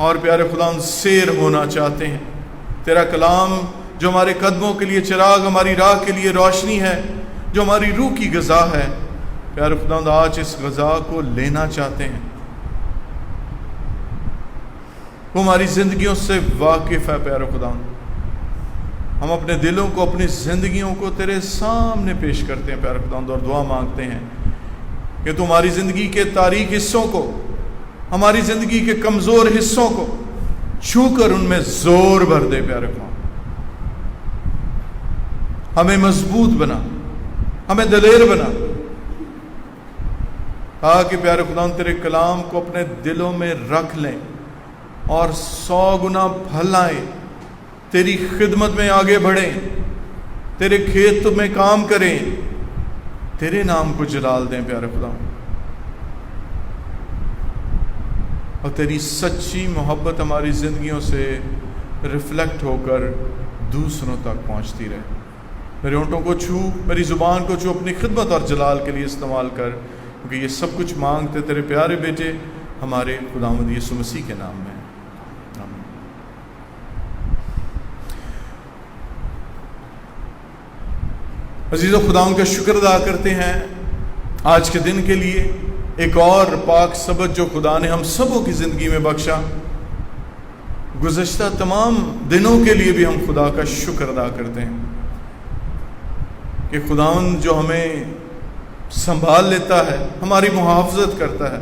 اور پیارے خدا سیر ہونا چاہتے ہیں. تیرا کلام جو ہمارے قدموں کے لیے چراغ، ہماری راہ کے لیے روشنی ہے، جو ہماری روح کی غذا ہے، پیارے خدا آج اس غذا کو لینا چاہتے ہیں. وہ ہماری زندگیوں سے واقف ہے. پیارے خدا ہم اپنے دلوں کو، اپنی زندگیوں کو تیرے سامنے پیش کرتے ہیں پیارے خدا، اور دعا مانگتے ہیں کہ تمہاری زندگی کے تاریک حصوں کو، ہماری زندگی کے کمزور حصوں کو چھو کر ان میں زور بھر دے. پیارے خدا ہمیں مضبوط بنا، ہمیں دلیر بنا، تاکہ پیارے خدا تیرے کلام کو اپنے دلوں میں رکھ لیں اور 100 گنا پھیلائیں، تیری خدمت میں آگے بڑھیں، تیرے کھیت میں کام کریں، تیرے نام کو جلال دیں. پیارے خدا اور تیری سچی محبت ہماری زندگیوں سے ریفلیکٹ ہو کر دوسروں تک پہنچتی رہے. میرے ہونٹوں کو چھو، میری زبان کو چھو، اپنی خدمت اور جلال کے لیے استعمال کر، کیونکہ یہ سب کچھ مانگتے تیرے پیارے بیٹے ہمارے خداوند یسوع مسیح کے نام میں. آمین. عزیزو خداوند کا شکر ادا کرتے ہیں آج کے دن کے لیے، ایک اور پاک سبت جو خدا نے ہم سبوں کی زندگی میں بخشا. گزشتہ تمام دنوں کے لیے بھی ہم خدا کا شکر ادا کرتے ہیں کہ خداوند جو ہمیں سنبھال لیتا ہے، ہماری محافظت کرتا ہے،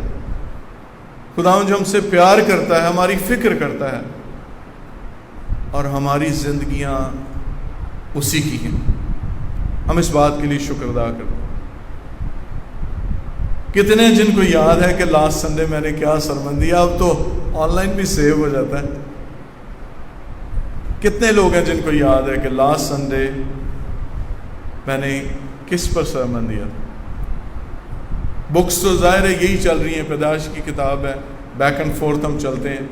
خداوند جو ہم سے پیار کرتا ہے، ہماری فکر کرتا ہے، اور ہماری زندگیاں اسی کی ہیں. ہم اس بات کے لیے شکر ادا کرتے ہیں. کتنے جن کو یاد ہے کہ لاسٹ سنڈے میں نے کیا سرمن دیا؟ اب تو آن لائن بھی سیو ہو جاتا ہے. کتنے لوگ ہیں جن کو یاد ہے کہ لاسٹ سنڈے میں نے کس پر سرمن دیا؟ بکس تو ظاہر ہے یہی چل رہی ہیں، پیدائش کی کتاب ہے، بیک اینڈ فورتھ ہم چلتے ہیں.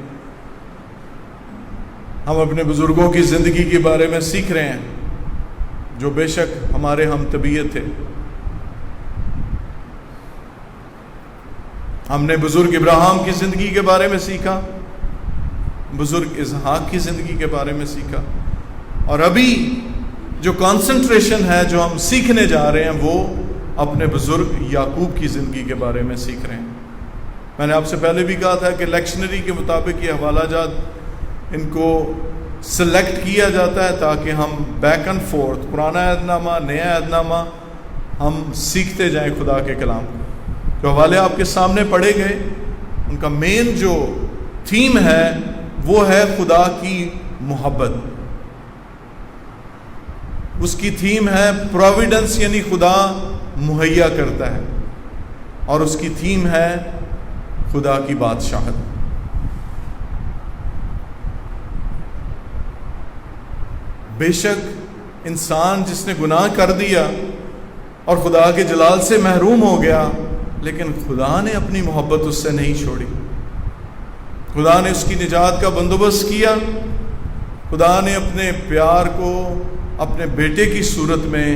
ہم اپنے بزرگوں کی زندگی کے بارے میں سیکھ رہے ہیں جو بے شک ہمارے ہم طبیعت تھے. ہم نے بزرگ ابراہیم کی زندگی کے بارے میں سیکھا، بزرگ اسحاق کی زندگی کے بارے میں سیکھا، اور ابھی جو کانسنٹریشن ہے جو ہم سیکھنے جا رہے ہیں وہ اپنے بزرگ یعقوب کی زندگی کے بارے میں سیکھ رہے ہیں. میں نے آپ سے پہلے بھی کہا تھا کہ لیکشنری کے مطابق یہ حوالہ جات ان کو سلیکٹ کیا جاتا ہے تاکہ ہم بیک اینڈ فورتھ پرانا عہد نامہ، نیا عہد نامہ ہم سیکھتے جائیں خدا کے کلام کو. جو حوالے آپ کے سامنے پڑھے گئے ان کا مین جو تھیم ہے وہ ہے خدا کی محبت. اس کی تھیم ہے پروویڈنس، یعنی خدا مہیا کرتا ہے، اور اس کی تھیم ہے خدا کی بادشاہت. بے شک انسان جس نے گناہ کر دیا اور خدا کے جلال سے محروم ہو گیا، لیکن خدا نے اپنی محبت اس سے نہیں چھوڑی. خدا نے اس کی نجات کا بندوبست کیا. خدا نے اپنے پیار کو اپنے بیٹے کی صورت میں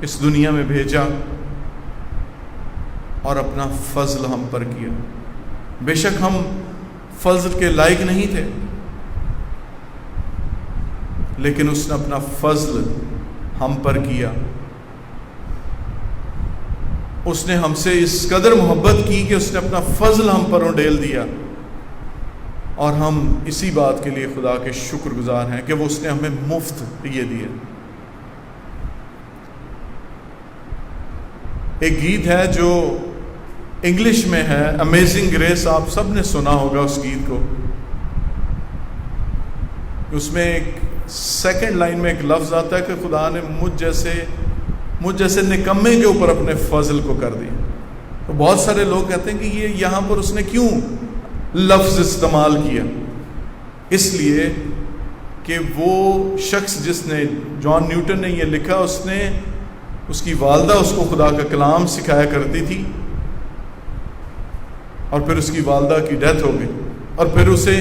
اس دنیا میں بھیجا اور اپنا فضل ہم پر کیا. بے شک ہم فضل کے لائق نہیں تھے، لیکن اس نے اپنا فضل ہم پر کیا. اس نے ہم سے اس قدر محبت کی کہ اس نے اپنا فضل ہم پر اڈیل دیا، اور ہم اسی بات کے لیے خدا کے شکر گزار ہیں کہ وہ اس نے ہمیں مفت یہ دیا. ایک گیت ہے جو انگلش میں ہے، امیزنگ گریس، آپ سب نے سنا ہوگا اس گیت کو. اس میں ایک سیکنڈ لائن میں ایک لفظ آتا ہے کہ خدا نے مجھ جیسے نکمے کے اوپر اپنے فضل کو کر دیا. تو بہت سارے لوگ کہتے ہیں کہ یہ یہاں پر اس نے کیوں لفظ استعمال کیا؟ اس لیے کہ وہ شخص جس نے، جان نیوٹن نے یہ لکھا، اس کی والدہ اس کو خدا کا کلام سکھایا کرتی تھی، اور پھر اس کی والدہ کی ڈیتھ ہو گئی، اور پھر اسے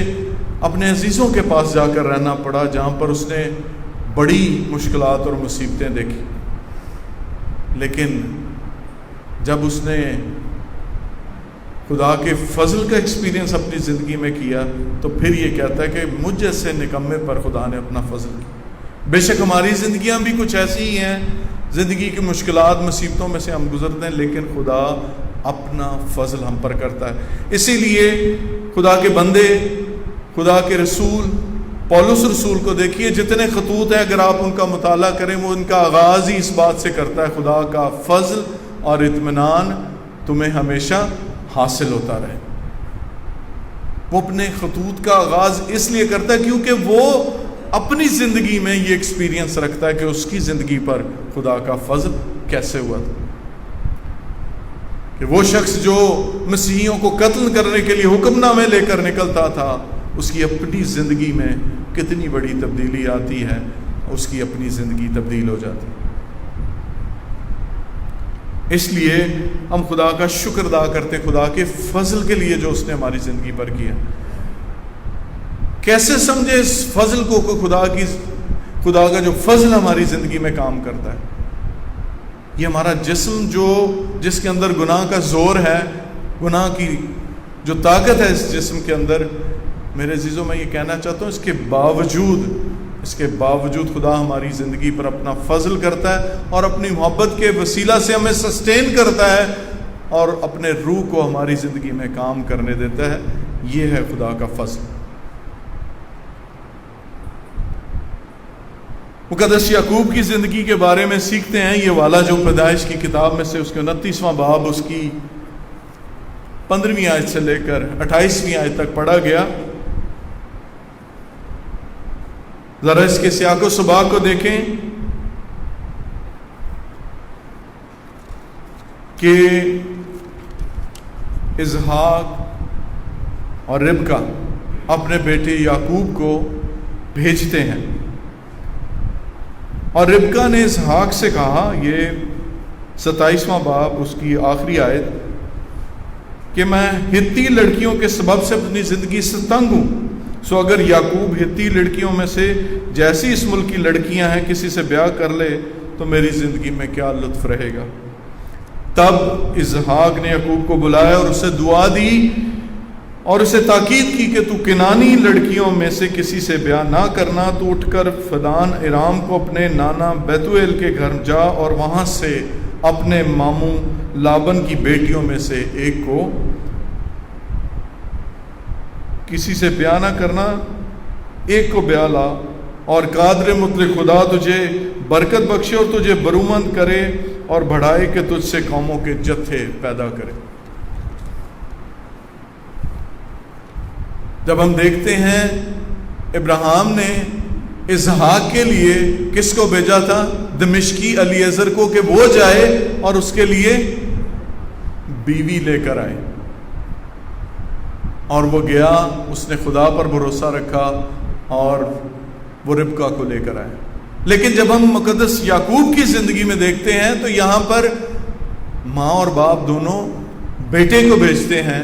اپنے عزیزوں کے پاس جا کر رہنا پڑا جہاں پر اس نے بڑی مشکلات اور مصیبتیں دیکھی. لیکن جب اس نے خدا کے فضل کا ایکسپیرینس اپنی زندگی میں کیا تو پھر یہ کہتا ہے کہ مجھ جیسے نکمے پر خدا نے اپنا فضل کیا۔ بے شک ہماری زندگیاں بھی کچھ ایسی ہی ہیں، زندگی کی مشکلات مصیبتوں میں سے ہم گزرتے ہیں، لیکن خدا اپنا فضل ہم پر کرتا ہے۔ اسی لیے خدا کے بندے، خدا کے رسول پولس رسول کو دیکھیے، جتنے خطوط ہیں اگر آپ ان کا مطالعہ کریں، وہ ان کا آغاز ہی اس بات سے کرتا ہے خدا کا فضل اور اطمینان تمہیں ہمیشہ حاصل ہوتا رہے۔ وہ اپنے خطوط کا آغاز اس لیے کرتا ہے کیونکہ وہ اپنی زندگی میں یہ ایکسپیرینس رکھتا ہے کہ اس کی زندگی پر خدا کا فضل کیسے ہوا تھا، کہ وہ شخص جو مسیحیوں کو قتل کرنے کے لیے حکم نامے لے کر نکلتا تھا، اس کی اپنی زندگی میں کتنی بڑی تبدیلی آتی ہے، اس کی اپنی زندگی تبدیل ہو جاتی ہے۔ اس لیے ہم خدا کا شکر ادا کرتے خدا کے فضل کے لیے جو اس نے ہماری زندگی پر کیا۔ کیسے سمجھے اس فضل کو کہ خدا کا جو فضل ہماری زندگی میں کام کرتا ہے؟ یہ ہمارا جسم جس کے اندر گناہ کا زور ہے، گناہ کی جو طاقت ہے اس جسم کے اندر، میرے عزیزوں میں یہ کہنا چاہتا ہوں اس کے باوجود خدا ہماری زندگی پر اپنا فضل کرتا ہے اور اپنی محبت کے وسیلہ سے ہمیں سسٹین کرتا ہے اور اپنے روح کو ہماری زندگی میں کام کرنے دیتا ہے۔ یہ ہے خدا کا فضل۔ مقدس یعقوب کی زندگی کے بارے میں سیکھتے ہیں، یہ والا جو پیدائش کی کتاب میں سے اس کے 29واں باب اس کی 15ویں آیت سے لے کر 28ویں آیت تک پڑھا گیا۔ ذرا اس کے سیاق و سباق کو دیکھیں کہ اسحاق اور ربکہ اپنے بیٹے یعقوب کو بھیجتے ہیں، اور ربکہ نے اسحاق سے کہا، یہ 27واں باب اس کی آخری آیت، کہ میں ہتی لڑکیوں کے سبب سے اپنی زندگی سے تنگ ہوں، سو اگر یعقوب ہتی لڑکیوں میں سے جیسی اس ملک کی لڑکیاں ہیں کسی سے بیاہ کر لے تو میری زندگی میں کیا لطف رہے گا۔ تب اسحاق نے یعقوب کو بلایا اور اسے دعا دی اور اسے تاکید کی کہ تو کنانی لڑکیوں میں سے کسی سے بیاہ نہ کرنا، تو اٹھ کر فدان ارام کو اپنے نانا بیتویل کے گھر جا اور وہاں سے اپنے ماموں لابن کی بیٹیوں میں سے ایک کو، کسی سے بیاہ نہ کرنا، ایک کو بیاہ لا، اور قادر مطلق خدا تجھے برکت بخشے اور تجھے برومند کرے اور بڑھائے کہ تجھ سے قوموں کے جتھے پیدا کرے۔ جب ہم دیکھتے ہیں ابراہیم نے اسحاق کے لیے کس کو بھیجا تھا؟ دمشقی الیعزر کو، کہ وہ جائے اور اس کے لیے بیوی لے کر آئے، اور وہ گیا، اس نے خدا پر بھروسہ رکھا اور وہ ربکہ کو لے کر آئے۔ لیکن جب ہم مقدس یعقوب کی زندگی میں دیکھتے ہیں تو یہاں پر ماں اور باپ دونوں بیٹے کو بھیجتے ہیں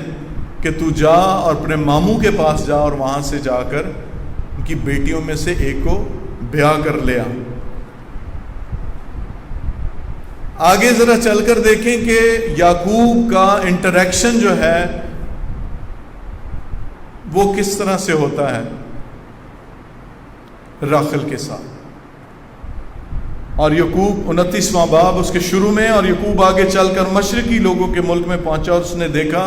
کہ تو جا اور اپنے ماموں کے پاس جا اور وہاں سے جا کر ان کی بیٹیوں میں سے ایک کو بیاہ کر لے آ۔ آگے ذرا چل کر دیکھیں کہ یعقوب کا انٹریکشن جو ہے وہ کس طرح سے ہوتا ہے راخل کے ساتھ۔ اور یعقوب 29واں باب اس کے شروع میں، اور یعقوب آگے چل کر مشرقی لوگوں کے ملک میں پہنچا اور اس نے دیکھا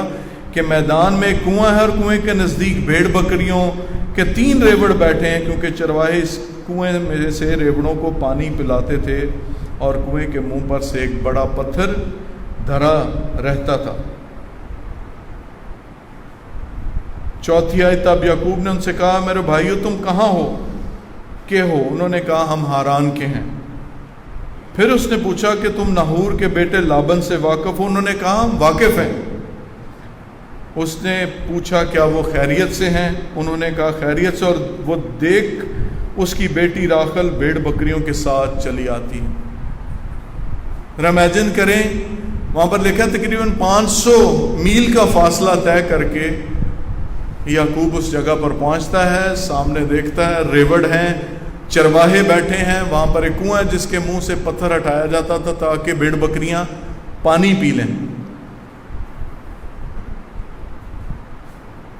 کہ میدان میں ایک کنواں ہے اور کنویں کے نزدیک بھیڑ بکریوں کے 3 ریوڑ بیٹھے ہیں، کیونکہ چرواہے اس کنویں میں سے ریوڑوں کو پانی پلاتے تھے اور کنویں کے منہ پر سے ایک بڑا پتھر دھرا رہتا تھا۔ 4 آیت، تب یعقوب نے ان سے کہا، میرے بھائیو تم کہاں ہو کہ ہو؟ انہوں نے کہا ہم ہاران کے ہیں۔ پھر اس نے پوچھا کہ تم ناہور کے بیٹے لابن سے واقف ہو؟ انہوں نے کہا ہم واقف ہیں۔ اس نے پوچھا کیا وہ خیریت سے ہیں؟ انہوں نے کہا خیریت سے، اور وہ دیکھ اس کی بیٹی راخل بھیڑ بکریوں کے ساتھ چلی آتی ہے۔ امیجن کریں، وہاں پر لکھا تقریباً 500 میل کا فاصلہ طے کر کے یعقوب اس جگہ پر پہنچتا ہے، سامنے دیکھتا ہے ریوڑ ہیں، چرواہے بیٹھے ہیں، وہاں پر ایک کنواں ہے جس کے منہ سے پتھر ہٹایا جاتا تھا تاکہ بھیڑ بکریاں پانی پی لیں۔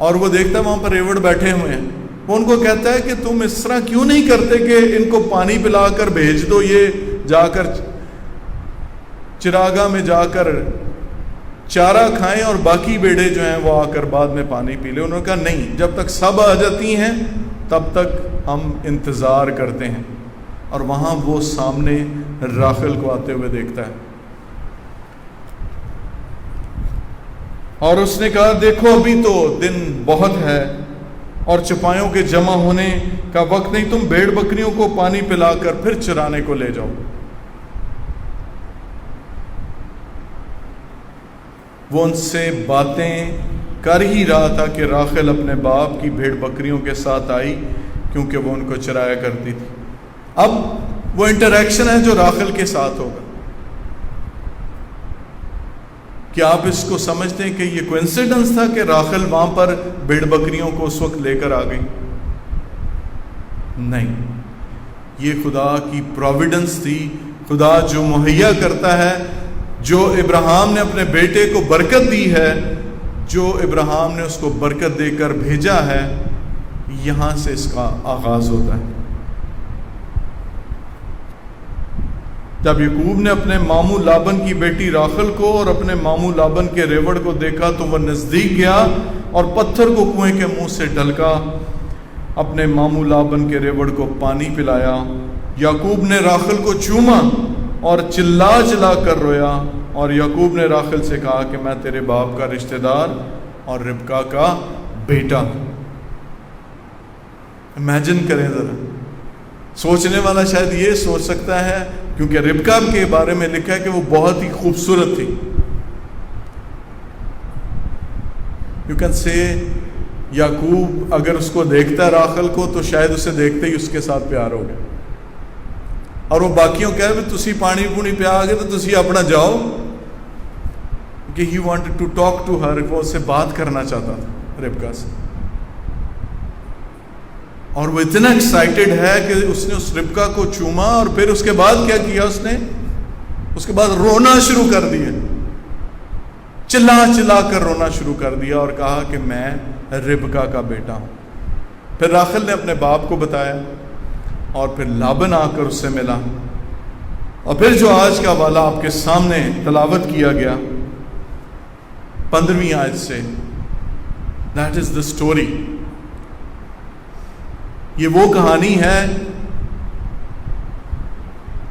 اور وہ دیکھتا ہے وہاں پر ریوڑ بیٹھے ہوئے ہیں. وہ ان کو کہتا ہے کہ تم اس طرح کیوں نہیں کرتے کہ ان کو پانی پلا کر بھیج دو, یہ جا کر چراگاہ میں جا کر چارہ کھائیں اور باقی بیڑے جو ہیں وہ آ کر بعد میں پانی پی لیں. انہوں نے کہا نہیں, جب تک سب آ جاتی ہیں تب تک ہم انتظار کرتے ہیں. اور وہاں وہ سامنے راخل کو آتے ہوئے دیکھتا ہے اور اس نے کہا دیکھو ابھی تو دن بہت ہے اور چپایوں کے جمع ہونے کا وقت نہیں, تم بھیڑ بکریوں کو پانی پلا کر پھر چرانے کو لے جاؤ. وہ ان سے باتیں کر ہی رہا تھا کہ راخل اپنے باپ کی بھیڑ بکریوں کے ساتھ آئی, کیونکہ وہ ان کو چرایا کرتی تھی. اب وہ انٹریکشن ہے جو راخل کے ساتھ ہوگا. کیا آپ اس کو سمجھتے ہیں کہ یہ کوئنسیڈنس تھا کہ راخل وہاں پر بھیڑ بکریوں کو اس وقت لے کر آ گئی؟ نہیں, یہ خدا کی پروویڈنس تھی. خدا جو مہیا کرتا ہے, جو ابراہیم نے اپنے بیٹے کو برکت دی ہے, جو ابراہیم نے اس کو برکت دے کر بھیجا ہے, یہاں سے اس کا آغاز ہوتا ہے. جب یعقوب نے اپنے ماموں لابن کی بیٹی راخل کو اور اپنے ماموں لابن کے ریوڑ کو دیکھا تو وہ نزدیک گیا اور پتھر کو کنویں کے منہ سے ڈھلکا, اپنے ماموں لابن کے ریوڑ کو پانی پلایا. یعقوب نے راخل کو چوما اور چلا چلا کر رویا, اور یعقوب نے راخل سے کہا کہ میں تیرے باپ کا رشتہ دار اور ربکا کا بیٹا ہوں. امیجن کریں ذرا, سوچنے والا شاید یہ سوچ سکتا ہے, کیونکہ ربکا کے بارے میں لکھا ہے کہ وہ بہت ہی خوبصورت تھی. یو کین سے یعقوب اگر اس کو دیکھتا راخل کو تو شاید اسے دیکھتے ہی اس کے ساتھ پیار ہو گیا, اور وہ باقیوں کہہ بھی تسی پانی پونی پیا آ گئے تو تسی اپنا جاؤ, کہ he wanted to talk to her, وہ اس سے بات کرنا چاہتا تھا ربکا سے. اور وہ اتنا ایکسائٹڈ ہے کہ اس نے اس ربکا کو چوما, اور پھر اس کے بعد کیا کیا اس نے, اس کے بعد رونا شروع کر دیا, چلا چلا کر رونا شروع کر دیا اور کہا کہ میں ربکا کا بیٹا ہوں. پھر راخل نے اپنے باپ کو بتایا, اور پھر لابن آ کر اس سے ملا, اور پھر جو آج کا حوالہ آپ کے سامنے تلاوت کیا گیا 15ویں آیت سے, دیٹ از دا اسٹوری. یہ وہ کہانی ہے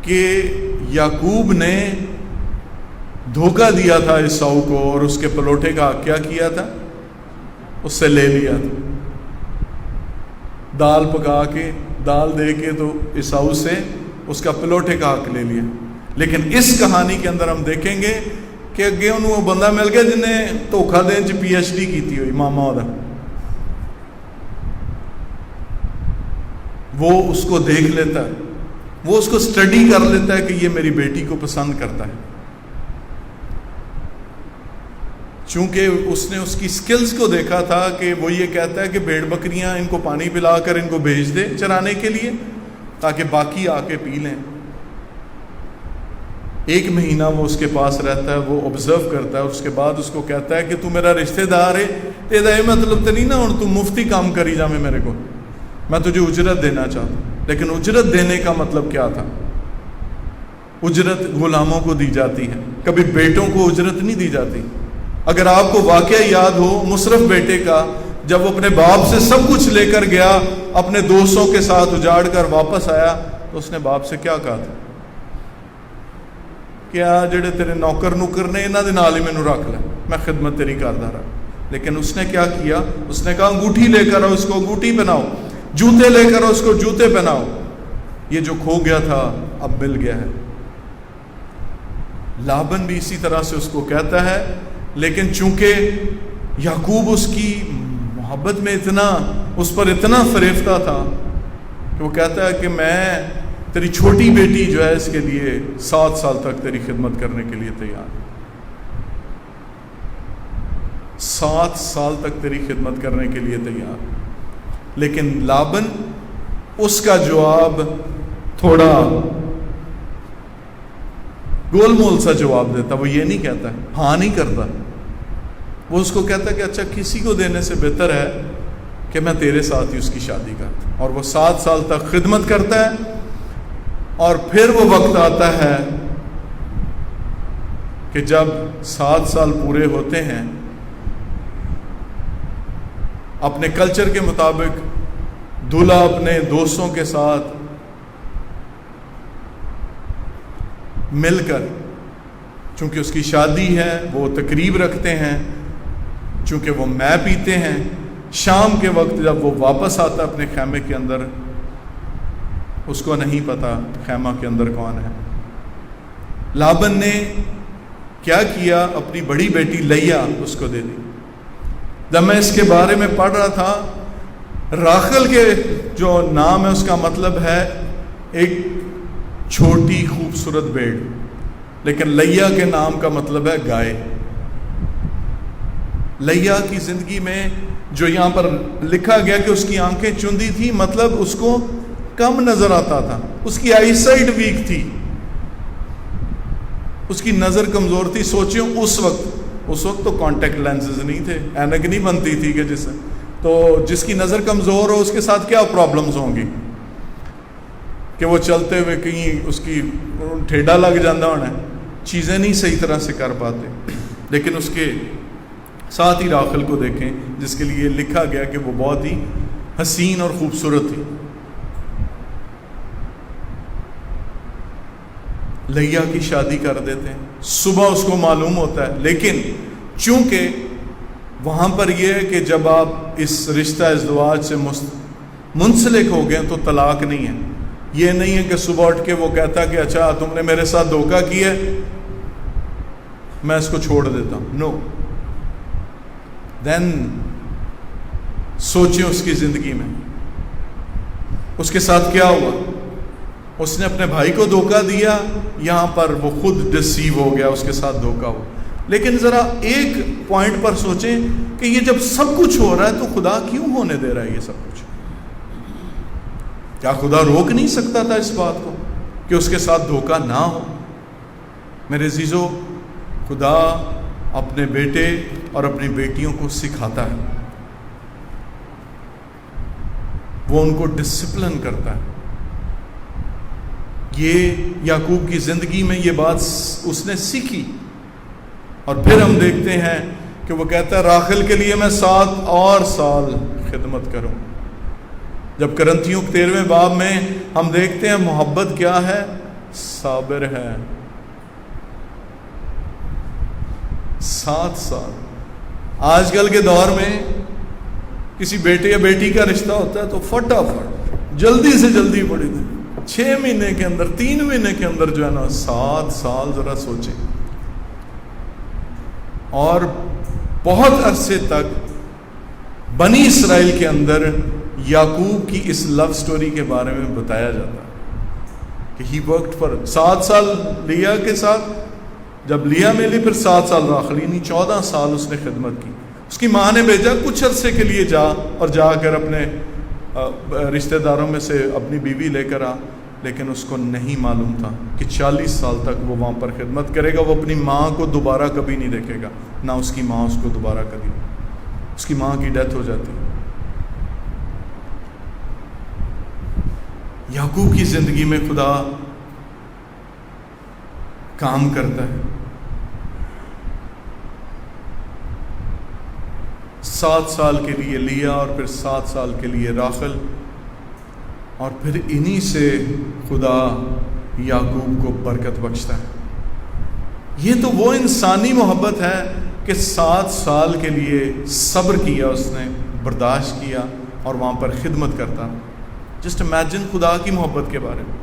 کہ یعقوب نے دھوکہ دیا تھا عیساؤ کو, اور اس کے پلوٹے کا کیا کیا تھا, اس سے لے لیا تھا. دال پکا کے دال دے کے تو عیساؤ سے اس کا پلوٹے کا حق لے لیا. لیکن اس کہانی کے اندر ہم دیکھیں گے کہ اگے انہوں وہ بندہ مل گیا جن نے دھوکھا دین چ PhD کی ہوئی, ماما وہ وہ اس کو دیکھ لیتا ہے, وہ اس کو اسٹڈی کر لیتا ہے کہ یہ میری بیٹی کو پسند کرتا ہے. چونکہ اس نے اس کی سکلز کو دیکھا تھا کہ وہ یہ کہتا ہے کہ بھیڑ بکریاں ان کو پانی پلا کر ان کو بھیج دے چرانے کے لیے تاکہ باقی آ کے پی لیں. 1 مہینہ وہ اس کے پاس رہتا ہے, وہ آبزرو کرتا ہے, اور اس کے بعد اس کو کہتا ہے کہ تو میرا رشتہ دار ہے, تو یہ مطلب تو نہیں نا ہوں تو مفتی کام کری جا میرے کو, میں تجھے اجرت دینا چاہتا ہوں. لیکن اجرت دینے کا مطلب کیا تھا؟ اجرت غلاموں کو دی جاتی ہے, کبھی بیٹوں کو اجرت نہیں دی جاتی. اگر آپ کو واقعہ یاد ہو مصرف بیٹے کا, جب وہ اپنے باپ سے سب کچھ لے کر گیا, اپنے دوستوں کے ساتھ اجاڑ کر واپس آیا, تو اس نے باپ سے کیا کہا تھا؟ کیا جڑے تیرے نوکر نے انہاں دے نال ہی مینوں رکھ لے, میں خدمت تیری کردا رہا. لیکن اس نے کیا کیا؟ اس نے کہا انگوٹھی لے کر آؤ, اس کو انگوٹھی پہناؤ, جوتے لے کر آؤ, اس کو جوتے پہناؤ. یہ جو کھو گیا تھا اب مل گیا ہے. لابن بھی اسی طرح سے اس کو کہتا ہے, لیکن چونکہ یعقوب اس کی محبت میں اتنا, اس پر اتنا فریفتہ تھا کہ وہ کہتا ہے کہ میں تیری چھوٹی بیٹی جو ہے اس کے لیے 7 سال تک تیری خدمت کرنے کے لیے تیار, 7 سال تک تیری خدمت کرنے کے لیے تیار. لیکن لابن اس کا جواب تھوڑا گول مول سا جواب دیتا. وہ یہ نہیں کہتا, ہاں نہیں کرتا, وہ اس کو کہتا ہے کہ اچھا کسی کو دینے سے بہتر ہے کہ میں تیرے ساتھ ہی اس کی شادی کرتا ہوں. اور وہ 7 سال تک خدمت کرتا ہے. اور پھر وہ وقت آتا ہے کہ جب 7 سال پورے ہوتے ہیں، اپنے کلچر کے مطابق دولہا اپنے دوستوں کے ساتھ مل کر، چونکہ اس کی شادی ہے، وہ تقریب رکھتے ہیں، چونکہ وہ مے پیتے ہیں. شام کے وقت جب وہ واپس آتا اپنے خیمے کے اندر، اس کو نہیں پتا خیمہ کے اندر کون ہے. لابن نے کیا کیا؟ اپنی بڑی بیٹی لیا اس کو دے دی. جب میں اس کے بارے میں پڑھ رہا تھا، راخل کے جو نام ہے اس کا مطلب ہے ایک چھوٹی خوبصورت بھیڑ، لیکن لیا کے نام کا مطلب ہے گائے. لیا کی زندگی میں جو یہاں پر لکھا گیا کہ اس کی آنکھیں چندی تھی، مطلب اس کو کم نظر آتا تھا، اس کی آئی سائٹ ویک تھی، اس کی نظر کمزور تھی. سوچیں اس وقت تو کانٹیکٹ لینسز نہیں تھے، اینک نہیں بنتی تھی کہ جس کی نظر کمزور ہو اس کے ساتھ کیا پرابلمز ہوں گی کہ وہ چلتے ہوئے کہیں اس کی ٹھیڈا لگ جانا ہونا ہے، چیزیں نہیں صحیح طرح سے کر پاتے. لیکن اس کے ساتھ ہی راخل کو دیکھیں جس کے لیے لکھا گیا کہ وہ بہت ہی حسین اور خوبصورت تھی. لیا کی شادی کر دیتے ہیں. صبح اس کو معلوم ہوتا ہے، لیکن چونکہ وہاں پر یہ ہے کہ جب آپ اس رشتہ ازدواج سے منسلک ہو گئے تو طلاق نہیں ہے. یہ نہیں ہے کہ صبح اٹھ کے وہ کہتا کہ اچھا تم نے میرے ساتھ دھوکہ کیا میں اس کو چھوڑ دیتا ہوں. نو. دین سوچیں اس کی زندگی میں اس کے ساتھ کیا ہوا. اس نے اپنے بھائی کو دھوکہ دیا، یہاں پر وہ خود ڈسیو ہو گیا، اس کے ساتھ دھوکہ ہوا. لیکن ذرا ایک پوائنٹ پر سوچیں کہ یہ جب سب کچھ ہو رہا ہے تو خدا کیوں ہونے دے رہا ہے یہ سب کچھ؟ کیا خدا روک نہیں سکتا تھا اس بات کو کہ اس کے ساتھ دھوکہ نہ ہو؟ میرے عزیزو، خدا اپنے بیٹے اور اپنی بیٹیوں کو سکھاتا ہے، وہ ان کو ڈسپلن کرتا ہے. یہ یعقوب کی زندگی میں یہ بات اس نے سیکھی. اور پھر ہم دیکھتے ہیں کہ وہ کہتا ہے راخل کے لیے میں 7 اور سال خدمت کروں. جب کرنتھیوں 13ویں باب میں ہم دیکھتے ہیں محبت کیا ہے؟ صابر ہے. 7 سال. آج کل کے دور میں کسی بیٹے یا بیٹی کا رشتہ ہوتا ہے تو فٹافٹ جلدی سے جلدی پڑی تھی 6 مہینے کے اندر 3 مہینے کے اندر جو ہے نا 7 سال ذرا سوچیں. اور بہت عرصے تک بنی اسرائیل کے اندر یعقوب کی اس لو سٹوری کے بارے میں بتایا جاتا ہے کہ ہی ورکڈ فار 7 سال لیا کے ساتھ. جب لیا ملی پھر 7 سال راخل، یعنی 14 سال اس نے خدمت کی. اس کی ماں نے بھیجا کچھ عرصے کے لیے جا کر اپنے رشتہ داروں میں سے اپنی بیوی لے کر آ. لیکن اس کو نہیں معلوم تھا کہ 40 سال تک وہ وہاں پر خدمت کرے گا. وہ اپنی ماں کو دوبارہ کبھی نہیں دیکھے گا، نہ اس کی ماں اس کو دوبارہ کبھی. اس کی ماں کی ڈیتھ ہو جاتی. یعقوب کی زندگی میں خدا کام کرتا ہے. 7 سال کے لیے لیا اور پھر 7 سال کے لیے راخل، اور پھر انہی سے خدا یعقوب کو برکت بخشتا ہے. یہ تو وہ انسانی محبت ہے کہ 7 سال کے لیے صبر کیا، اس نے برداشت کیا اور وہاں پر خدمت کرتا. جسٹ امیجن خدا کی محبت کے بارے میں.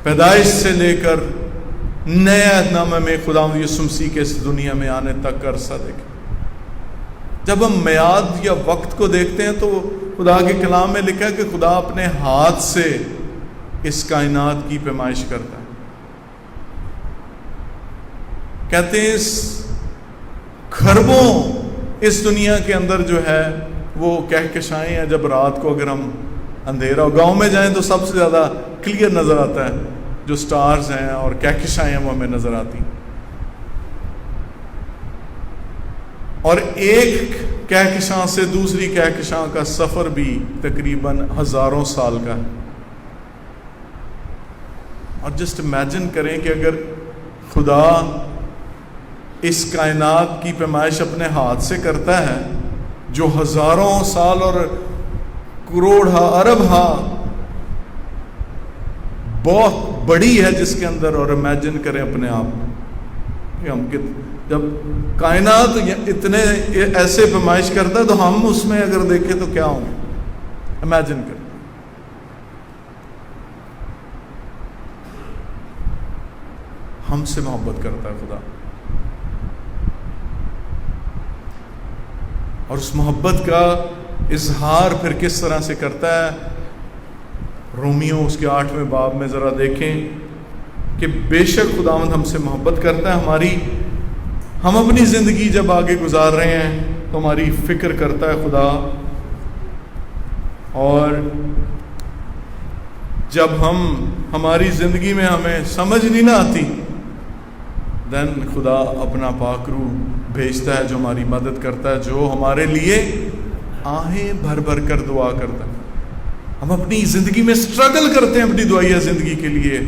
پیدائش سے لے کر نئے عہدنامے میں خدا یسوع مسیح کے اس دنیا میں آنے تک کا عرصہ دیکھیں. جب ہم میعاد یا وقت کو دیکھتے ہیں تو خدا کے کلام میں لکھا ہے کہ خدا اپنے ہاتھ سے اس کائنات کی پیمائش کرتا ہے. کہتے ہیں اس خربوں اس دنیا کے اندر جو ہے وہ کہکشائیں ہیں. جب رات کو اگر ہم اندھیرا ہو، گاؤں میں جائیں تو سب سے زیادہ کلیئر نظر آتا ہے جو سٹارز ہیں اور کہکشائیں وہ ہمیں نظر آتی. اور ایک کہکشاں سے دوسری کہکشاں کا سفر بھی تقریباً ہزاروں سال کا ہے. اور جسٹ امیجن کریں کہ اگر خدا اس کائنات کی پیمائش اپنے ہاتھ سے کرتا ہے جو ہزاروں سال اور کروڑ ارب بہت بڑی ہے جس کے اندر, اور امیجن کریں اپنے آپ کہ ہم جب کائنات اتنے ایسے پیمائش کرتا ہے تو ہم اس میں اگر دیکھیں تو کیا ہوں گے. امیجن کریں. ہم سے محبت کرتا ہے خدا, اور اس محبت کا اظہار پھر کس طرح سے کرتا ہے. رومیو اس کے 8ویں باب میں ذرا دیکھیں کہ بے شک خداوند ہم سے محبت کرتا ہے. ہم اپنی زندگی جب آگے گزار رہے ہیں تو ہماری فکر کرتا ہے خدا, اور جب ہماری زندگی میں ہمیں سمجھ نہیں نہ آتی دین خدا اپنا پاک روح بھیجتا ہے جو ہماری مدد کرتا ہے, جو ہمارے لیے آہیں بھر بھر کر دعا کرتا ہے. ہم اپنی زندگی میں سٹرگل کرتے ہیں اپنی دعائیہ زندگی کے لیے,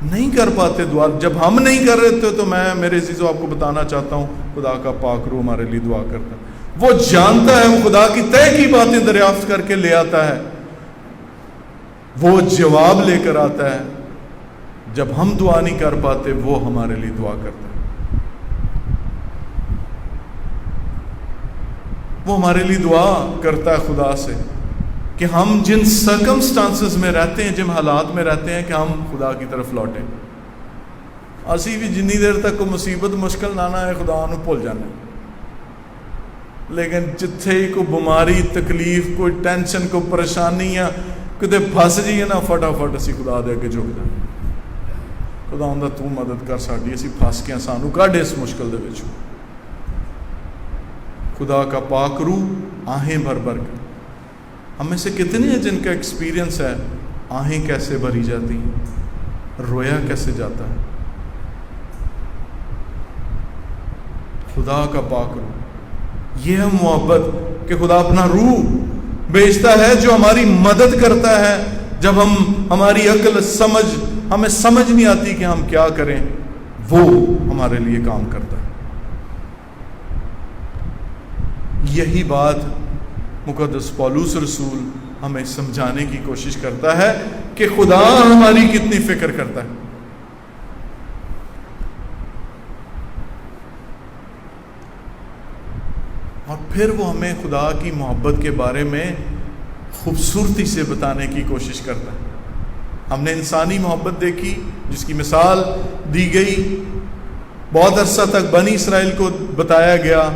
نہیں کر پاتے دعا. جب ہم نہیں کر رہے تھے تو میں میرے عزیزو آپ کو بتانا چاہتا ہوں خدا کا پاک روح ہمارے لیے دعا کرتا ہے. وہ جانتا ہے, وہ خدا کی طے کی باتیں دریافت کر کے لے آتا ہے, وہ جواب لے کر آتا ہے. جب ہم دعا نہیں کر پاتے وہ ہمارے لیے دعا کرتا ہے. وہ ہمارے لیے دعا کرتا ہے خدا سے کہ ہم جن سرکمسٹانسز میں رہتے ہیں, جن حالات میں رہتے ہیں, کہ ہم خدا کی طرف لوٹیں. اسی بھی جنی دیر تک کوئی مصیبت مشکل نہ ہے خدا نو بھول جانے, لیکن جتھے کوئی بیماری تکلیف کوئی ٹینشن کوئی پریشانی یا کتے پھس جائیے نا فٹافٹ اسی خدا دے کے جھک جائیں. خدا ہوندا تو مدد کر ساڈی, اسی پھس کے سانو کڈ اس مشکل دے وچ. خدا کا پاک روح آہیں بھر بھر کے. ہم میں سے کتنے ہیں جن کا ایکسپیرینس ہے آہیں کیسے بھری جاتی ہیں, رویا کیسے جاتا ہے. خدا کا پاک روح, یہ ہے محبت کہ خدا اپنا روح بھیجتا ہے جو ہماری مدد کرتا ہے جب ہماری عقل ہمیں سمجھ نہیں آتی کہ ہم کیا کریں, وہ ہمارے لیے کام کرتا ہے. یہی بات مقدس پولس رسول ہمیں سمجھانے کی کوشش کرتا ہے کہ خدا ہماری کتنی فکر کرتا ہے. اور پھر وہ ہمیں خدا کی محبت کے بارے میں خوبصورتی سے بتانے کی کوشش کرتا ہے. ہم نے انسانی محبت دیکھی جس کی مثال دی گئی, بہت عرصہ تک بنی اسرائیل کو بتایا گیا.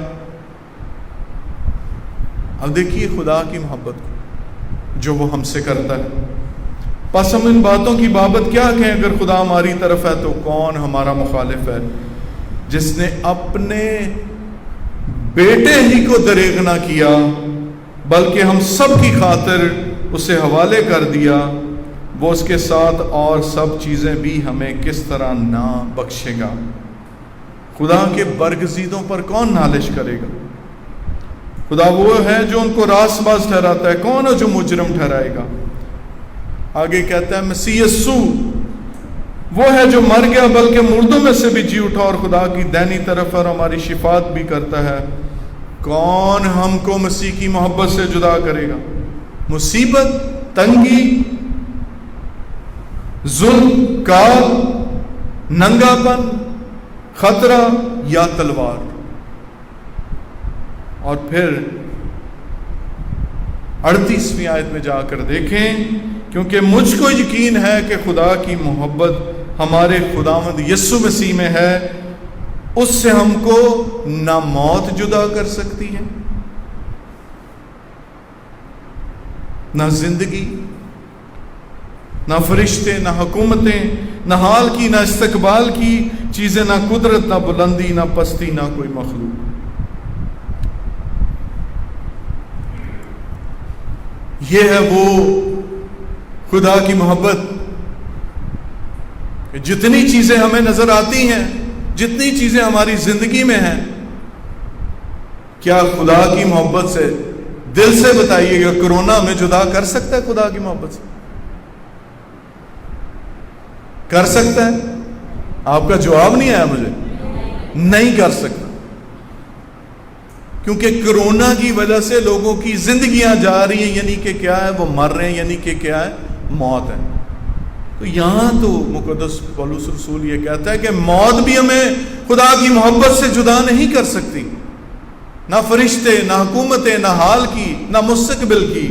اب دیکھیے خدا کی محبت کو جو وہ ہم سے کرتا ہے. پس ہم ان باتوں کی بابت کیا کہیں, اگر خدا ہماری طرف ہے تو کون ہمارا مخالف ہے. جس نے اپنے بیٹے ہی کو دریغ نہ کیا بلکہ ہم سب کی خاطر اسے حوالے کر دیا, وہ اس کے ساتھ اور سب چیزیں بھی ہمیں کس طرح نہ بخشے گا. خدا کے برگزیدوں پر کون نالش کرے گا. خدا وہ ہے جو ان کو راست باز ٹھہراتا ہے, کون ہے جو مجرم ٹھہرائے گا. آگے کہتا ہے مسیح یسوع وہ ہے جو مر گیا بلکہ مردوں میں سے بھی جی اٹھا اور خدا کی دائنی طرف اور ہماری شفاعت بھی کرتا ہے. کون ہم کو مسیح کی محبت سے جدا کرے گا. مصیبت, تنگی, ظلم, کال, ننگا پن, خطرہ یا تلوار. اور پھر 38ویں آیت میں جا کر دیکھیں, کیونکہ مجھ کو یقین ہے کہ خدا کی محبت ہمارے خداوند یسوع مسیح میں ہے, اس سے ہم کو نہ موت جدا کر سکتی ہے نہ زندگی, نہ فرشتے, نہ حکومتیں, نہ حال کی نہ استقبال کی چیزیں, نہ قدرت, نہ بلندی, نہ پستی, نہ کوئی مخلوق. یہ ہے وہ خدا کی محبت. جتنی چیزیں ہمیں نظر آتی ہیں, جتنی چیزیں ہماری زندگی میں ہیں, کیا خدا کی محبت سے دل سے بتائیے گا کورونا میں جدا کر سکتا ہے خدا کی محبت سے؟ کر سکتا ہے؟ آپ کا جواب نہیں آیا مجھے. نہیں کر سکتا، کیونکہ کورونا کی وجہ سے لوگوں کی زندگیاں جا رہی ہیں، یعنی کہ کیا ہے، وہ مر رہے ہیں، یعنی کہ کیا ہے، موت ہے. تو یہاں تو مقدس پولس رسول یہ کہتا ہے کہ موت بھی ہمیں خدا کی محبت سے جدا نہیں کر سکتی. نہ فرشتے، نہ حکومتیں، نہ حال کی، نہ مستقبل کی،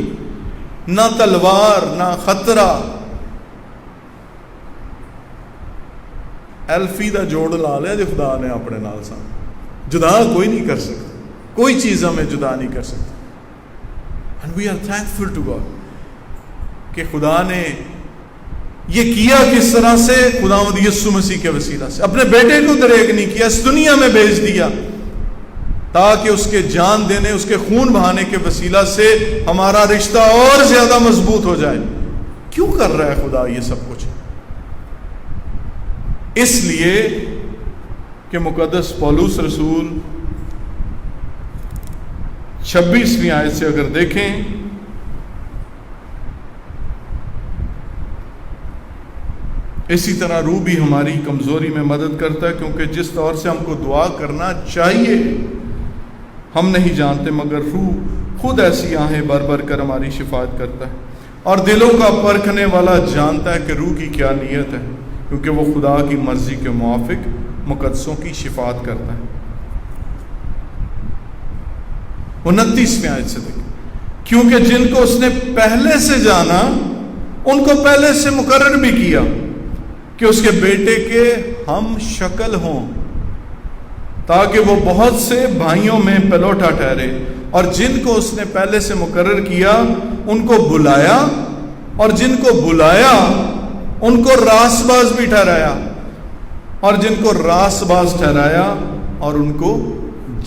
نہ تلوار، نہ خطرہ. ایلفی دا جوڑ لا لیا جو خدا نے اپنے نال سان، جدا کوئی نہیں کر سکتا، کوئی چیز ہمیں جدا نہیں کر سکتی. And we are thankful to God کہ خدا نے یہ کیا کس طرح سے؟ خداوند یسوع مسیح کے وسیلہ سے. اپنے بیٹے کو دریغ نہیں کیا، اس دنیا میں بھیج دیا تاکہ اس کے جان دینے، اس کے خون بہانے کے وسیلہ سے ہمارا رشتہ اور زیادہ مضبوط ہو جائے. کیوں کر رہا ہے خدا یہ سب کچھ؟ اس لیے کہ مقدس پولس رسول 26ویں آیت سے اگر دیکھیں، اسی طرح روح بھی ہماری کمزوری میں مدد کرتا ہے، کیونکہ جس طور سے ہم کو دعا کرنا چاہیے ہم نہیں جانتے، مگر روح خود ایسی آہیں بھر بھر کر ہماری شفاعت کرتا ہے. اور دلوں کا پرکھنے والا جانتا ہے کہ روح کی کیا نیت ہے، کیونکہ وہ خدا کی مرضی کے موافق مقدسوں کی شفاعت کرتا ہے. 29ویں آیت سے دیکھیں، کیونکہ جن کو اس نے پہلے سے جانا ان کو پہلے سے مقرر بھی کیا کہ اس کے بیٹے کے ہم شکل ہوں، تاکہ وہ بہت سے بھائیوں میں پلوٹا ٹھہرے. اور جن کو اس نے پہلے سے مقرر کیا ان کو بلایا، اور جن کو بلایا ان کو راس باز بھی ٹھہرایا، اور جن کو راس باز ٹھہرایا اور ان کو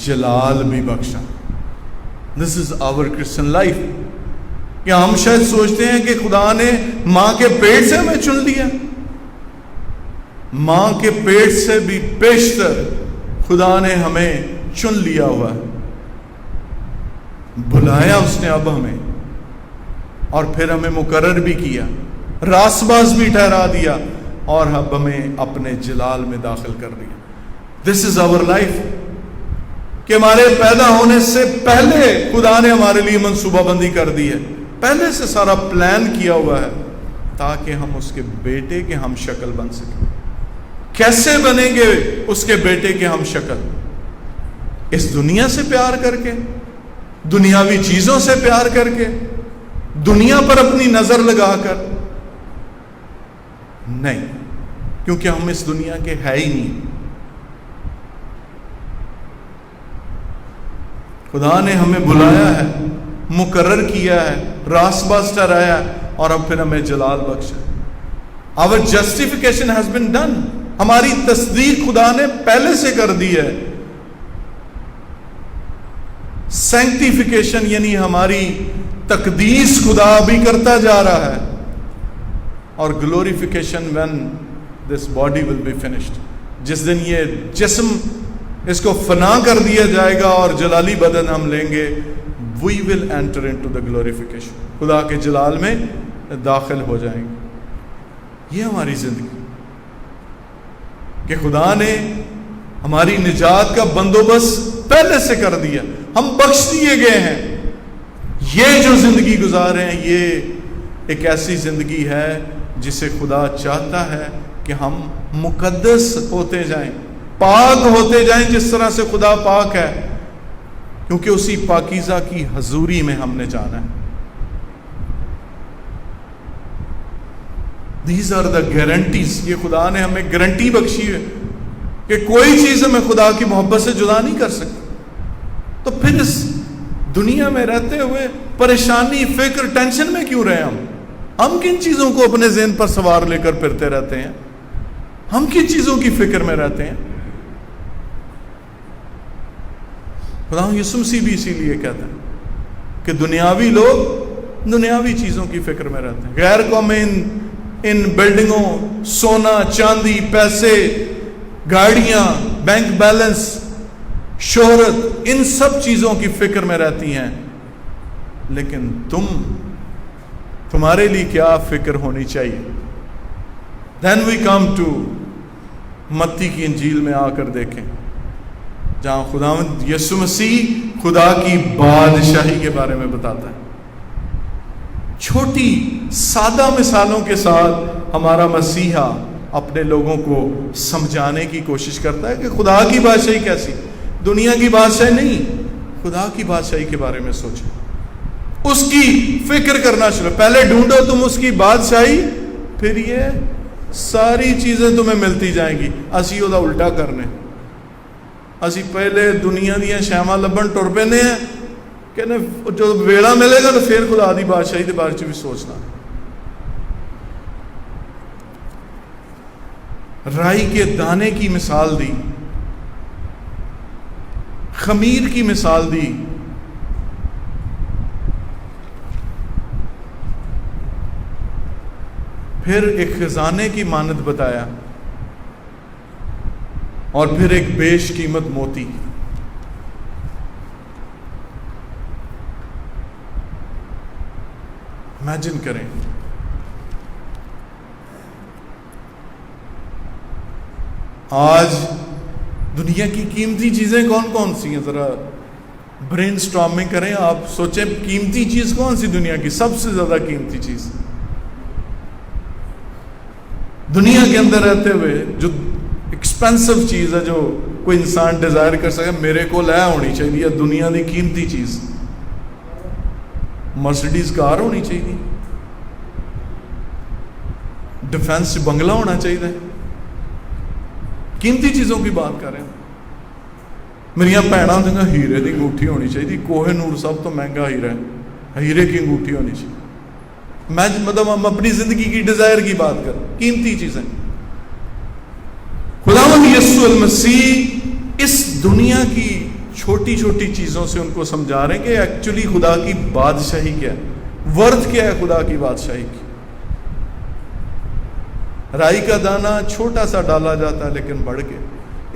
جلال بھی بخشا. دس از آور کرسچن لائف. کیا ہم شاید سوچتے ہیں کہ خدا نے ماں کے پیٹ سے ہمیں چن لیا؟ ماں کے پیٹ سے بھی بیشتر خدا نے ہمیں چن لیا ہوا ہے. بلایا اس نے اب ہمیں، اور پھر ہمیں مقرر بھی کیا، راس باز بھی ٹھہرا دیا، اور اب ہمیں اپنے جلال میں داخل کر دیا. دس از آور لائف، کہ ہمارے پیدا ہونے سے پہلے خدا نے ہمارے لیے منصوبہ بندی کر دی ہے، پہلے سے سارا پلان کیا ہوا ہے تاکہ ہم اس کے بیٹے کے ہم شکل بن سکیں. کیسے بنیں گے اس کے بیٹے کے ہم شکل؟ اس دنیا سے پیار کر کے، دنیاوی چیزوں سے پیار کر کے، دنیا پر اپنی نظر لگا کر نہیں، کیونکہ ہم اس دنیا کے ہے ہی نہیں. خدا نے ہمیں بلایا ہے، مقرر کیا ہے، راس باز ٹھہرایا، اور اب پھر ہمیں جلال بخشا. Our justification has been done. ہماری تصدیق خدا نے پہلے سے کر دی ہے. سینکٹیفیکیشن یعنی ہماری تقدیس خدا بھی کرتا جا رہا ہے. اور glorification when this body will be finished. جس دن یہ جسم اس کو فنا کر دیا جائے گا اور جلالی بدن ہم لیں گے, we will enter into the glorification. خدا کے جلال میں داخل ہو جائیں گے. یہ ہماری زندگی کہ خدا نے ہماری نجات کا بندوبست پہلے سے کر دیا, ہم بخش دیے گئے ہیں. یہ جو زندگی گزارے ہیں یہ ایک ایسی زندگی ہے جسے خدا چاہتا ہے کہ ہم مقدس ہوتے جائیں, پاک ہوتے جائیں جس طرح سے خدا پاک ہے, کیونکہ اسی پاکیزہ کی حضوری میں ہم نے جانا ہے. These are the guarantees. یہ خدا نے ہمیں گارنٹی بخشی ہے کہ کوئی چیز ہمیں خدا کی محبت سے جدا نہیں کر سکتی. تو پھر اس دنیا میں رہتے ہوئے پریشانی, فکر, ٹینشن میں کیوں رہے ہم کن چیزوں کو اپنے ذہن پر سوار لے کر پھرتے رہتے ہیں؟ ہم کن چیزوں کی فکر میں رہتے ہیں؟ خدا یسوع مسیح بھی اسی لیے کہتا ہے کہ دنیاوی لوگ دنیاوی چیزوں کی فکر میں رہتے ہیں. غیر قومیں ان بلڈنگوں, سونا چاندی, پیسے, گاڑیاں, بینک بیلنس, شہرت، ان سب چیزوں کی فکر میں رہتی ہیں، لیکن تمہارے لیے کیا فکر ہونی چاہیے؟ دین وی کم ٹو متی کی انجیل میں آ کر دیکھیں، جہاں خداوند یسوع مسیح خدا کی بادشاہی کے بارے میں بتاتا ہے۔ چھوٹی سادہ مثالوں کے ساتھ ہمارا مسیحا اپنے لوگوں کو سمجھانے کی کوشش کرتا ہے کہ خدا کی بادشاہی کیسی، دنیا کی بادشاہی نہیں، خدا کی بادشاہی کے بارے میں سوچیں، اس کی فکر کرنا شروع، پہلے ڈھونڈو تم اس کی بادشاہی، پھر یہ ساری چیزیں تمہیں ملتی جائیں گی۔ اسی وہ الٹا کرنے، اسی پہلے دنیا دیا شیواں لبن ٹر پینے ہیں کہ جو ویڑا ملے گا تو پھر خدا دی بادشاہی کے بارے میں بھی سوچنا۔ رائی کے دانے کی مثال دی، خمیر کی مثال دی، پھر ایک خزانے کی مانند بتایا، اور پھر ایک بیش قیمت موتی۔ امیجن کریں، آج دنیا کی قیمتی چیزیں کون کون سی ہیں؟ ذرا برین سٹارمنگ کریں، آپ سوچیں قیمتی چیز کون سی دنیا کی سب سے زیادہ قیمتی چیز دنیا کے اندر رہتے ہوئے جو ایکسپینسو چیز ہے، جو کوئی انسان ڈیزائر کر سکے میرے کو لے ہونی چاہیے، دنیا کی قیمتی چیز مرسڈیز کار ہونی چاہیے، ڈیفینس بنگلہ ہونا چاہیے، قیمتی چیزوں کی بات کر رہے ہیں۔ میری بھنوں دیں ہیرے کی انگوٹھی ہونی چاہیے، کوہ نور سب تو مہنگا ہیرا ہے، ہیرے کی انگوٹھی ہونی چاہیے۔ میں مطلب ہم اپنی زندگی کی ڈیزائر کی بات کر، قیمتی چیزیں۔ خداوند یسوع المسیح اس دنیا کی چھوٹی چھوٹی چیزوں سے ان کو سمجھا رہے ہیں کہ ایکچولی خدا کی بادشاہی کیا ہے، ورتھ کیا ہے خدا کی بادشاہی کی۔ رائی کا دانہ چھوٹا سا ڈالا جاتا ہے لیکن بڑھ کے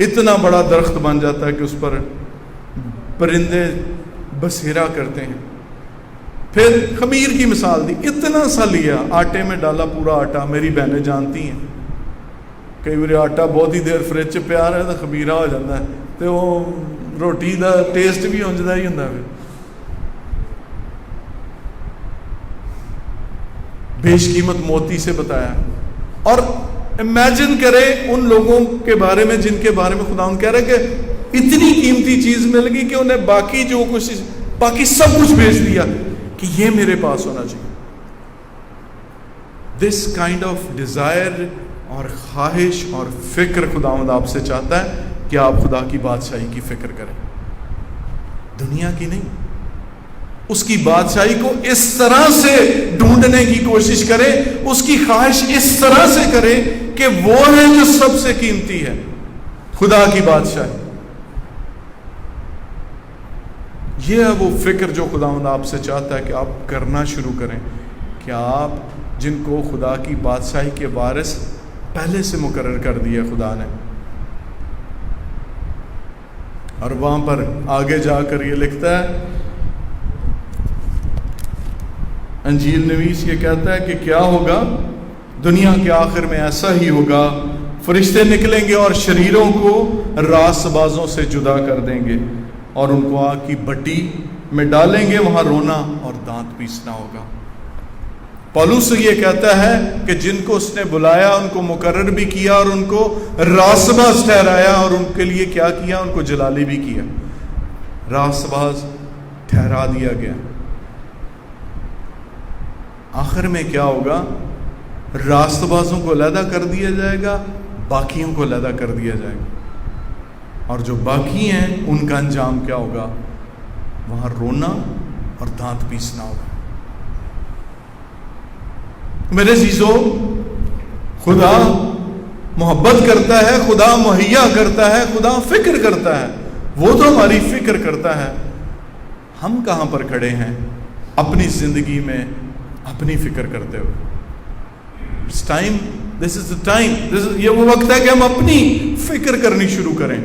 اتنا بڑا درخت بن جاتا ہے کہ اس پر پرندے بسیرا کرتے ہیں۔ پھر خمیر کی مثال دی، اتنا سا لیا، آٹے میں ڈالا پورا آٹا، میری بہنیں جانتی ہیں کئی بار آٹا بہت ہی دیر فریج پیا رہا ہے تو خمیرہ ہو جاتا ہے، تو وہ روٹی دا ٹیسٹ بھی ہونجدا ہی ہوندا ہے۔ بیش قیمت موتی سے بتایا، اور امیجن کرے ان لوگوں کے بارے میں جن کے بارے میں خدا کہہ رہے کہ اتنی قیمتی چیز مل گئی کہ انہیں باقی جو کچھ باقی سب کچھ بیچ دیا کہ یہ میرے پاس ہونا چاہیے۔ دس کائنڈ آف ڈیزائر اور خواہش اور فکر خداوند آپ سے چاہتا ہے کہ آپ خدا کی بادشاہی کی فکر کریں، دنیا کی نہیں۔ اس کی بادشاہی کو اس طرح سے ڈھونڈنے کی کوشش کریں، اس کی خواہش اس طرح سے کریں کہ وہ ہے جو سب سے قیمتی ہے، خدا کی بادشاہی۔ یہ ہے وہ فکر جو خداوند آپ سے چاہتا ہے کہ آپ کرنا شروع کریں، کہ آپ جن کو خدا کی بادشاہی کے وارث پہلے سے مقرر کر دیا خدا نے۔ اور وہاں پر آگے جا کر یہ لکھتا ہے، انجیل نویس یہ کہتا ہے کہ کیا ہوگا دنیا کے آخر میں؟ ایسا ہی ہوگا، فرشتے نکلیں گے اور شریروں کو راست بازوں سے جدا کر دیں گے اور ان کو آگ کی بٹی میں ڈالیں گے، وہاں رونا اور دانت پیسنا ہوگا۔ پولس یہ کہتا ہے کہ جن کو اس نے بلایا ان کو مقرر بھی کیا اور ان کو راست باز ٹھہرایا، اور ان کے لیے کیا کیا؟ ان کو جلالی بھی کیا، راست باز ٹھہرا دیا گیا۔ آخر میں کیا ہوگا؟ راست بازوں کو علیحدہ کر دیا جائے گا، باقیوں کو علیحدہ کر دیا جائے گا، اور جو باقی ہیں ان کا انجام کیا ہوگا؟ وہاں رونا اور دانت پیسنا ہوگا۔ میرے عزیزو، خدا محبت کرتا ہے، خدا مہیا کرتا ہے، خدا فکر کرتا ہے، وہ تو ہماری فکر کرتا ہے۔ ہم کہاں پر کھڑے ہیں اپنی زندگی میں اپنی فکر کرتے ہوئے؟ This is the time. یہ وہ وقت ہے کہ ہم اپنی فکر کرنی شروع کریں۔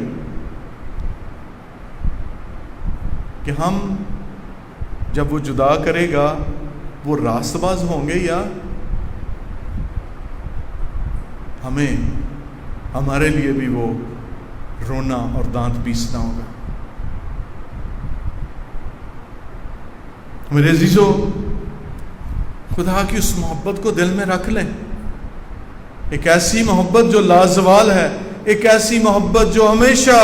کہ ہم جب وہ جدا کرے گا وہ راست باز ہوں گے یا ہمیں ہمارے لیے بھی وہ رونا اور دانت پیسنا ہوگا. میرے عزیزو، خدا کی اس محبت کو دل میں رکھ لیں. ایک ایسی محبت جو لازوال ہے، ایک ایسی محبت جو ہمیشہ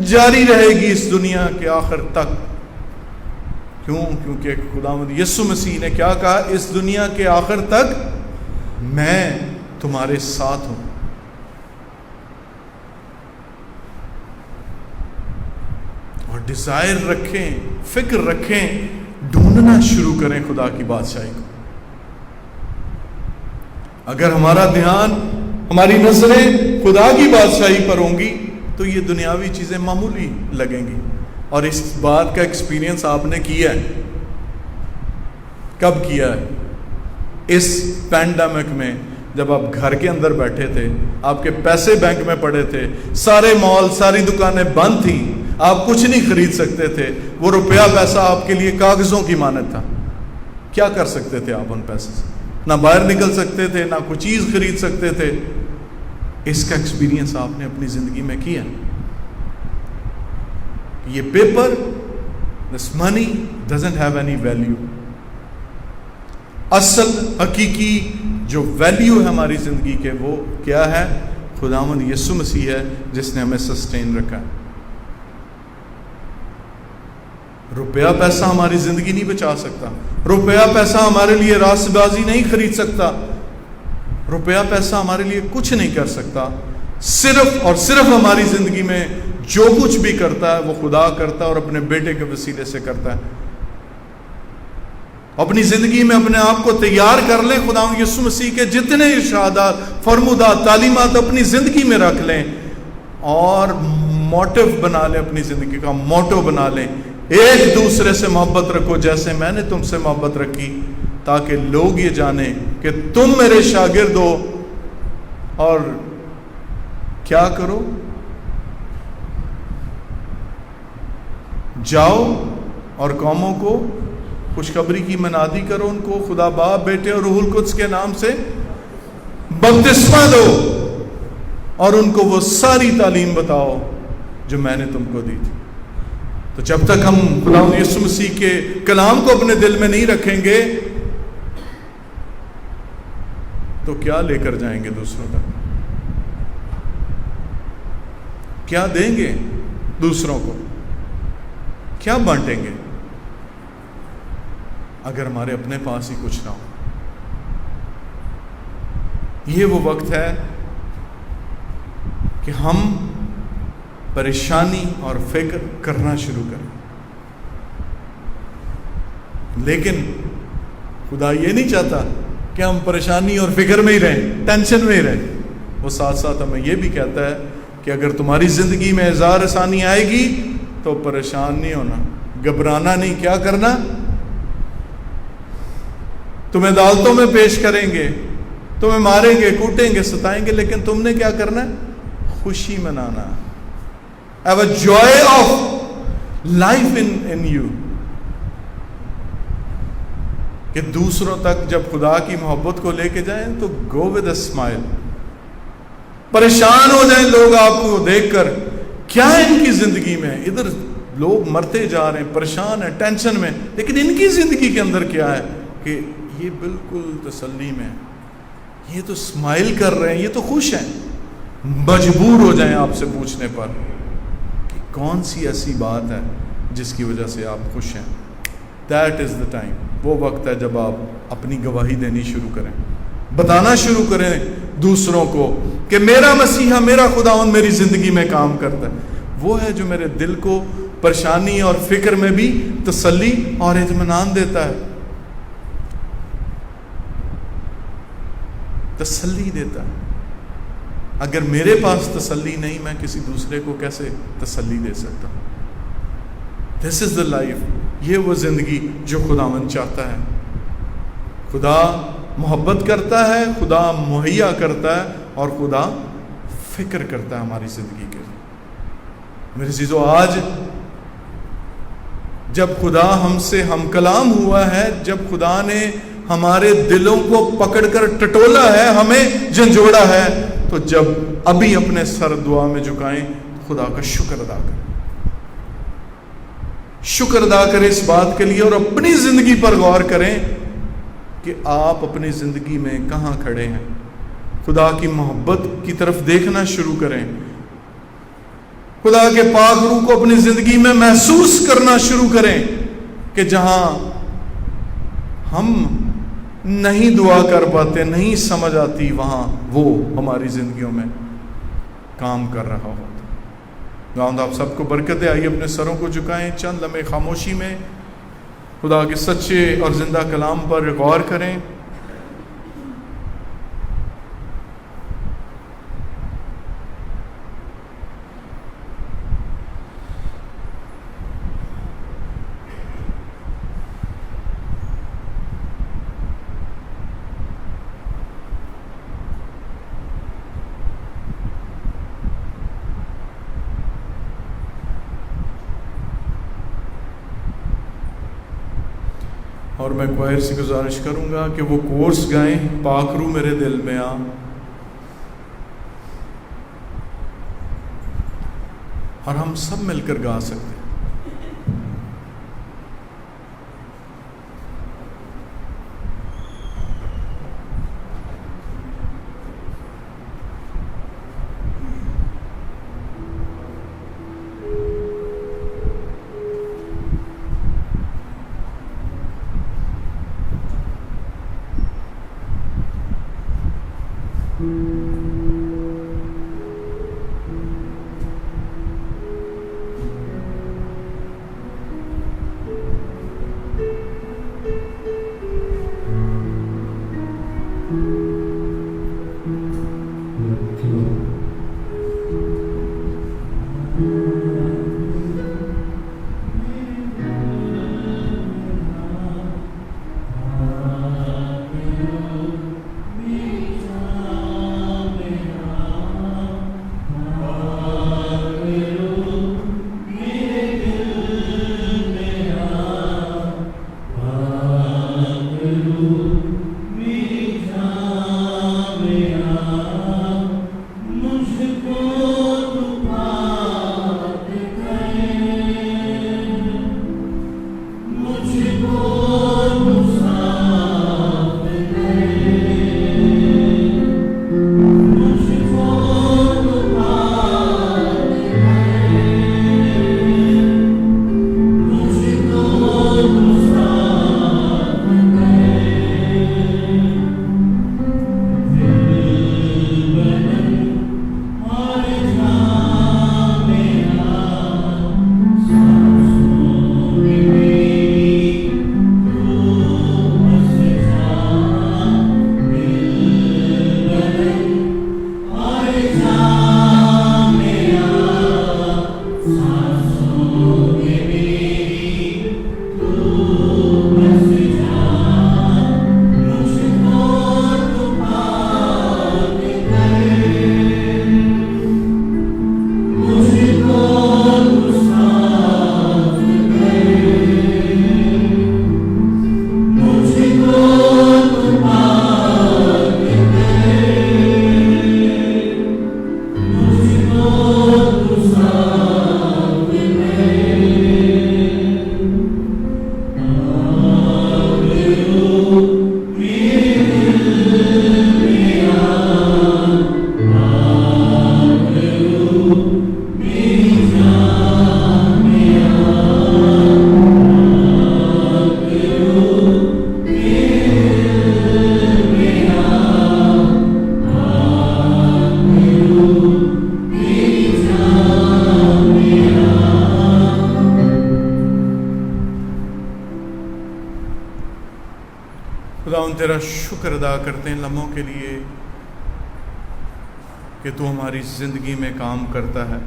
جاری رہے گی اس دنیا کے آخر تک. کیوں؟ کیونکہ خداوند یسوع مسیح نے کیا کہا؟ اس دنیا کے آخر تک میں تمہارے ساتھ ہوں. اور ڈیزائر رکھیں، فکر رکھیں، ڈھونڈنا شروع کریں خدا کی بادشاہی کو. اگر ہمارا دھیان، ہماری نظریں خدا کی بادشاہی پر ہوں گی تو یہ دنیاوی چیزیں معمولی لگیں گی. اور اس بات کا ایکسپیرینس آپ نے کیا ہے. کب کیا ہے؟ اس پینڈیمک میں، جب آپ گھر کے اندر بیٹھے تھے، آپ کے پیسے بینک میں پڑے تھے، سارے مال، ساری دکانیں بند تھیں، آپ کچھ نہیں خرید سکتے تھے. وہ روپیہ پیسہ آپ کے لیے کاغذوں کی مانند تھا. کیا کر سکتے تھے آپ ان پیسے سے؟ نہ باہر نکل سکتے تھے، نہ کوئی چیز خرید سکتے تھے. اس کا ایکسپیرینس آپ نے اپنی زندگی میں کیا. یہ paper, this money doesn't have any value. اصل حقیقی جو ویلیو ہے ہماری زندگی کے، وہ کیا ہے؟ خداوند یسوع مسیح ہے جس نے ہمیں سسٹین رکھا ہے. روپیہ پیسہ ہماری زندگی نہیں بچا سکتا. روپیہ پیسہ ہمارے لیے راست بازی نہیں خرید سکتا. روپیہ پیسہ ہمارے لیے کچھ نہیں کر سکتا. صرف اور صرف ہماری زندگی میں جو کچھ بھی کرتا ہے وہ خدا کرتا ہے اور اپنے بیٹے کے وسیلے سے کرتا ہے. اپنی زندگی میں اپنے آپ کو تیار کر لیں. خدا یسوع مسیح کے جتنے ارشادات، فرمودات، تعلیمات اپنی زندگی میں رکھ لیں اور موٹو بنا لیں، اپنی زندگی کا موٹو بنا لیں. ایک دوسرے سے محبت رکھو جیسے میں نے تم سے محبت رکھی، تاکہ لوگ یہ جانیں کہ تم میرے شاگرد ہو. اور کیا کرو؟ جاؤ اور قوموں کو خوشخبری کی منادی کرو، ان کو خدا باپ، بیٹے اور روح القدس کے نام سے بپتسمہ دو، اور ان کو وہ ساری تعلیم بتاؤ جو میں نے تم کو دی تھی. تو جب تک ہم خدا یسوع مسیح کے کلام کو اپنے دل میں نہیں رکھیں گے تو کیا لے کر جائیں گے دوسروں تک؟ کیا دیں گے دوسروں کو؟ کیا بانٹیں گے اگر ہمارے اپنے پاس ہی کچھ نہ ہو؟ یہ وہ وقت ہے کہ ہم پریشانی اور فکر کرنا شروع کریں. لیکن خدا یہ نہیں چاہتا کہ ہم پریشانی اور فکر میں ہی رہیں، ٹینشن میں ہی رہیں. وہ ساتھ ساتھ ہمیں یہ بھی کہتا ہے کہ اگر تمہاری زندگی میں اظہار آسانی آئے گی تو پریشان نہیں ہونا، گھبرانا نہیں. کیا کرنا؟ تمہیں عدالتوں میں پیش کریں گے، تمہیں ماریں گے، کوٹیں گے، ستائیں گے، لیکن تم نے کیا کرنا ہے؟ خوشی منانا. Have a joy of life in you. کہ دوسروں تک جب خدا کی محبت کو لے کے جائیں تو go with a smile. پریشان ہو جائیں لوگ آپ کو دیکھ کر، کیا ہے ان کی زندگی میں؟ ادھر لوگ مرتے جا رہے ہیں، پریشان ہیں، ٹینشن میں، لیکن ان کی زندگی کے اندر کیا ہے کہ یہ بالکل تسلی میں، یہ تو اسمائل کر رہے ہیں، یہ تو خوش ہیں. مجبور ہو جائیں آپ سے پوچھنے پر کہ کون سی ایسی بات ہے جس کی وجہ سے آپ خوش ہیں. That is the time. وہ وقت ہے جب آپ اپنی گواہی دینی شروع کریں، بتانا شروع کریں دوسروں کو کہ میرا مسیحا، میرا خداوند میری زندگی میں کام کرتا ہے. وہ ہے جو میرے دل کو پریشانی اور فکر میں بھی تسلی اور اطمینان دیتا ہے، تسلی دیتا ہے. اگر میرے پاس تسلی نہیں، میں کسی دوسرے کو کیسے تسلی دے سکتا ہوں؟ دس از دا لائف. یہ وہ زندگی جو خداوند چاہتا ہے. خدا محبت کرتا ہے، خدا مہیا کرتا ہے، اور خدا فکر کرتا ہے ہماری زندگی کے لیے. میرے عزیزو، آج جب خدا ہم سے ہم کلام ہوا ہے، جب خدا نے ہمارے دلوں کو پکڑ کر ٹٹولا ہے، ہمیں جھنجھوڑا ہے، تو جب ابھی اپنے سر دعا میں جھکائیں، خدا کا شکر ادا کریں، شکر ادا کریں اس بات کے لیے، اور اپنی زندگی پر غور کریں کہ آپ اپنی زندگی میں کہاں کھڑے ہیں۔ خدا کی محبت کی طرف دیکھنا شروع کریں، خدا کے پاک روح کو اپنی زندگی میں محسوس کرنا شروع کریں کہ جہاں ہم نہیں دعا کر پاتے، نہیں سمجھ آتی، وہاں وہ ہماری زندگیوں میں کام کر رہا ہوتا۔ خداوند آپ سب کو برکت دے۔ آئیے اپنے سروں کو جھکائیں، چند لمحے خاموشی میں خدا کے سچے اور زندہ کلام پر غور کریں۔ اور میں کوائر سے گزارش کروں گا کہ وہ کورس گائیں، پاک روح میرے دل میں آ، اور ہم سب مل کر گا سکتے ہیں۔ تیرا شکر ادا کرتے ہیں لمحوں کے لیے کہ تو ہماری زندگی میں کام کرتا ہے۔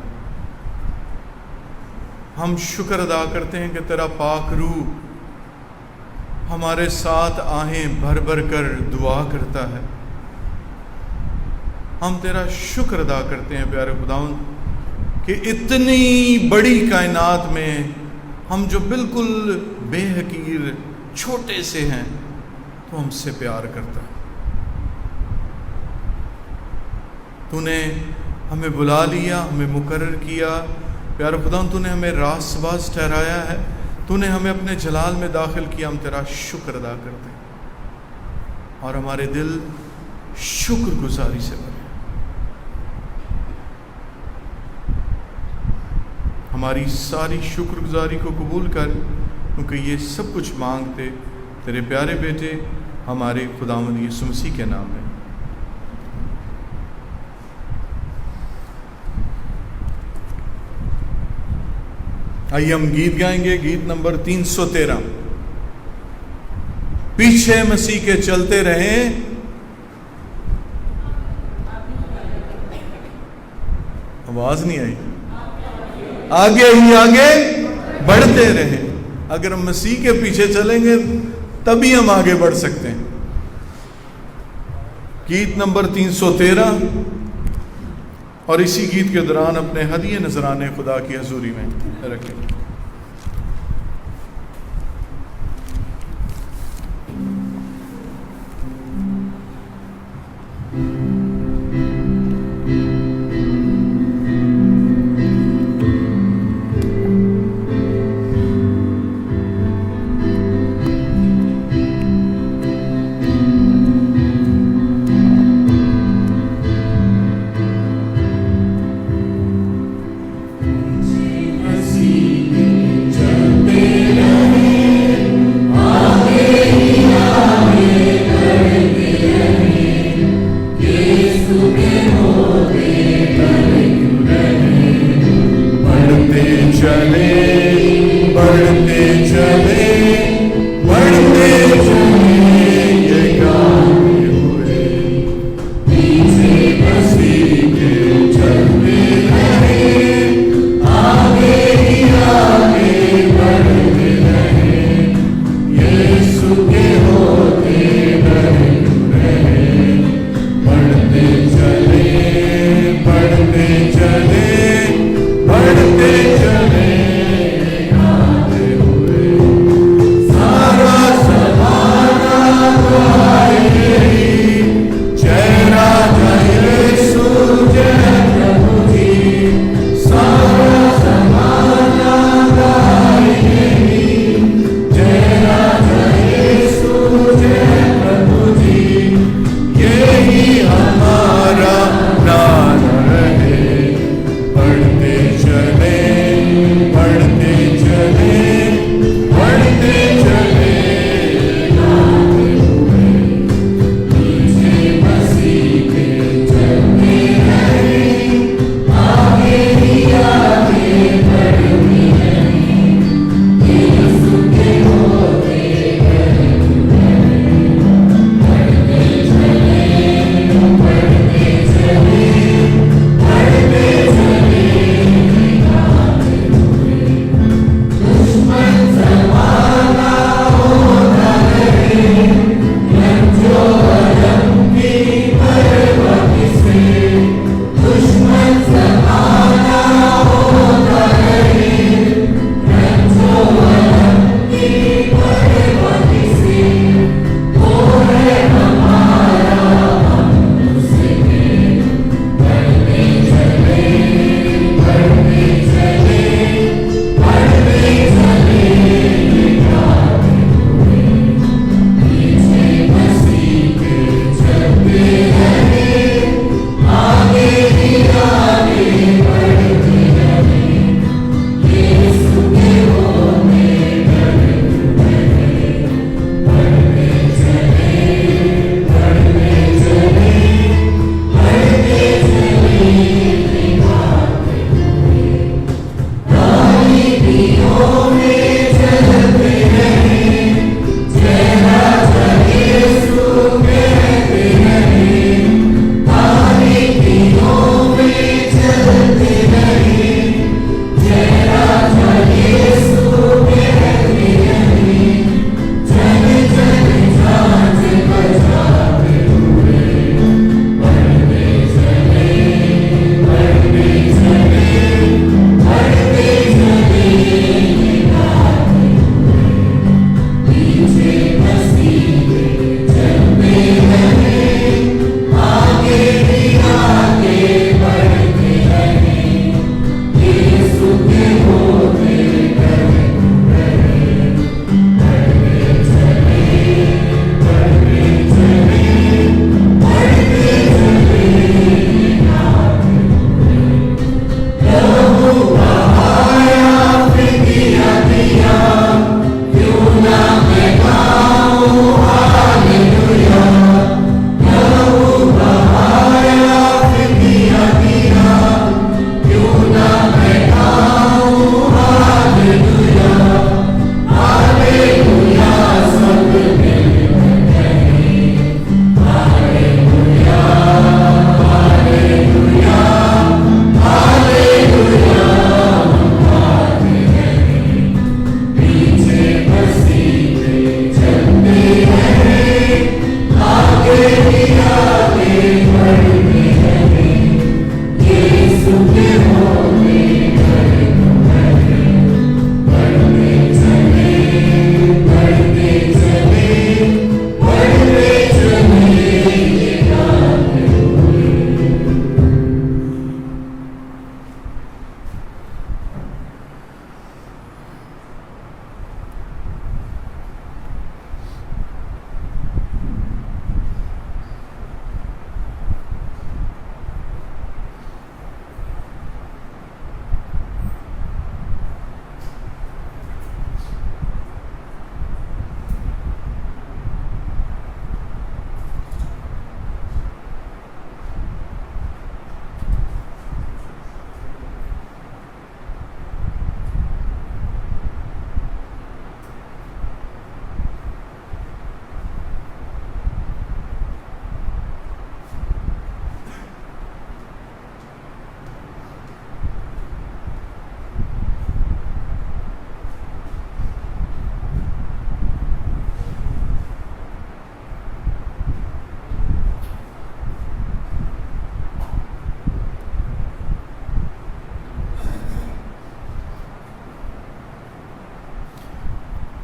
ہم شکر ادا کرتے ہیں کہ تیرا پاک روح ہمارے ساتھ آہیں بھر بھر کر دعا کرتا ہے۔ ہم تیرا شکر ادا کرتے ہیں پیارے خداوند کہ اتنی بڑی کائنات میں ہم جو بالکل بے حقیر چھوٹے سے ہیں تو ہم سے پیار کرتا ہے۔ تو نے ہمیں بلا لیا، ہمیں مقرر کیا، پیارے خدا تو نے ہمیں راست باز ٹھہرایا ہے، تو نے ہمیں اپنے جلال میں داخل کیا، ہم تیرا شکر ادا کرتے ہیں اور ہمارے دل شکر گزاری سے بھرے۔ ہماری ساری شکر گزاری کو قبول کر، کیونکہ یہ سب کچھ مانگتے تیرے پیارے بیٹے ہمارے خداوند یسوع مسیح کے نام میں۔ آئیے ہم گیت گائیں گے، گیت نمبر 313۔ پیچھے مسیح کے چلتے رہیں، آواز نہیں آئی، آگے ہی آگے بڑھتے رہیں۔ اگر ہم مسیح کے پیچھے چلیں گے تبھی ہم آگے بڑھ سکتے ہیں۔ گیت نمبر 313، اور اسی گیت کے دوران اپنے ہدیے نذرانے خدا کی حضوری میں رکھیں۔ See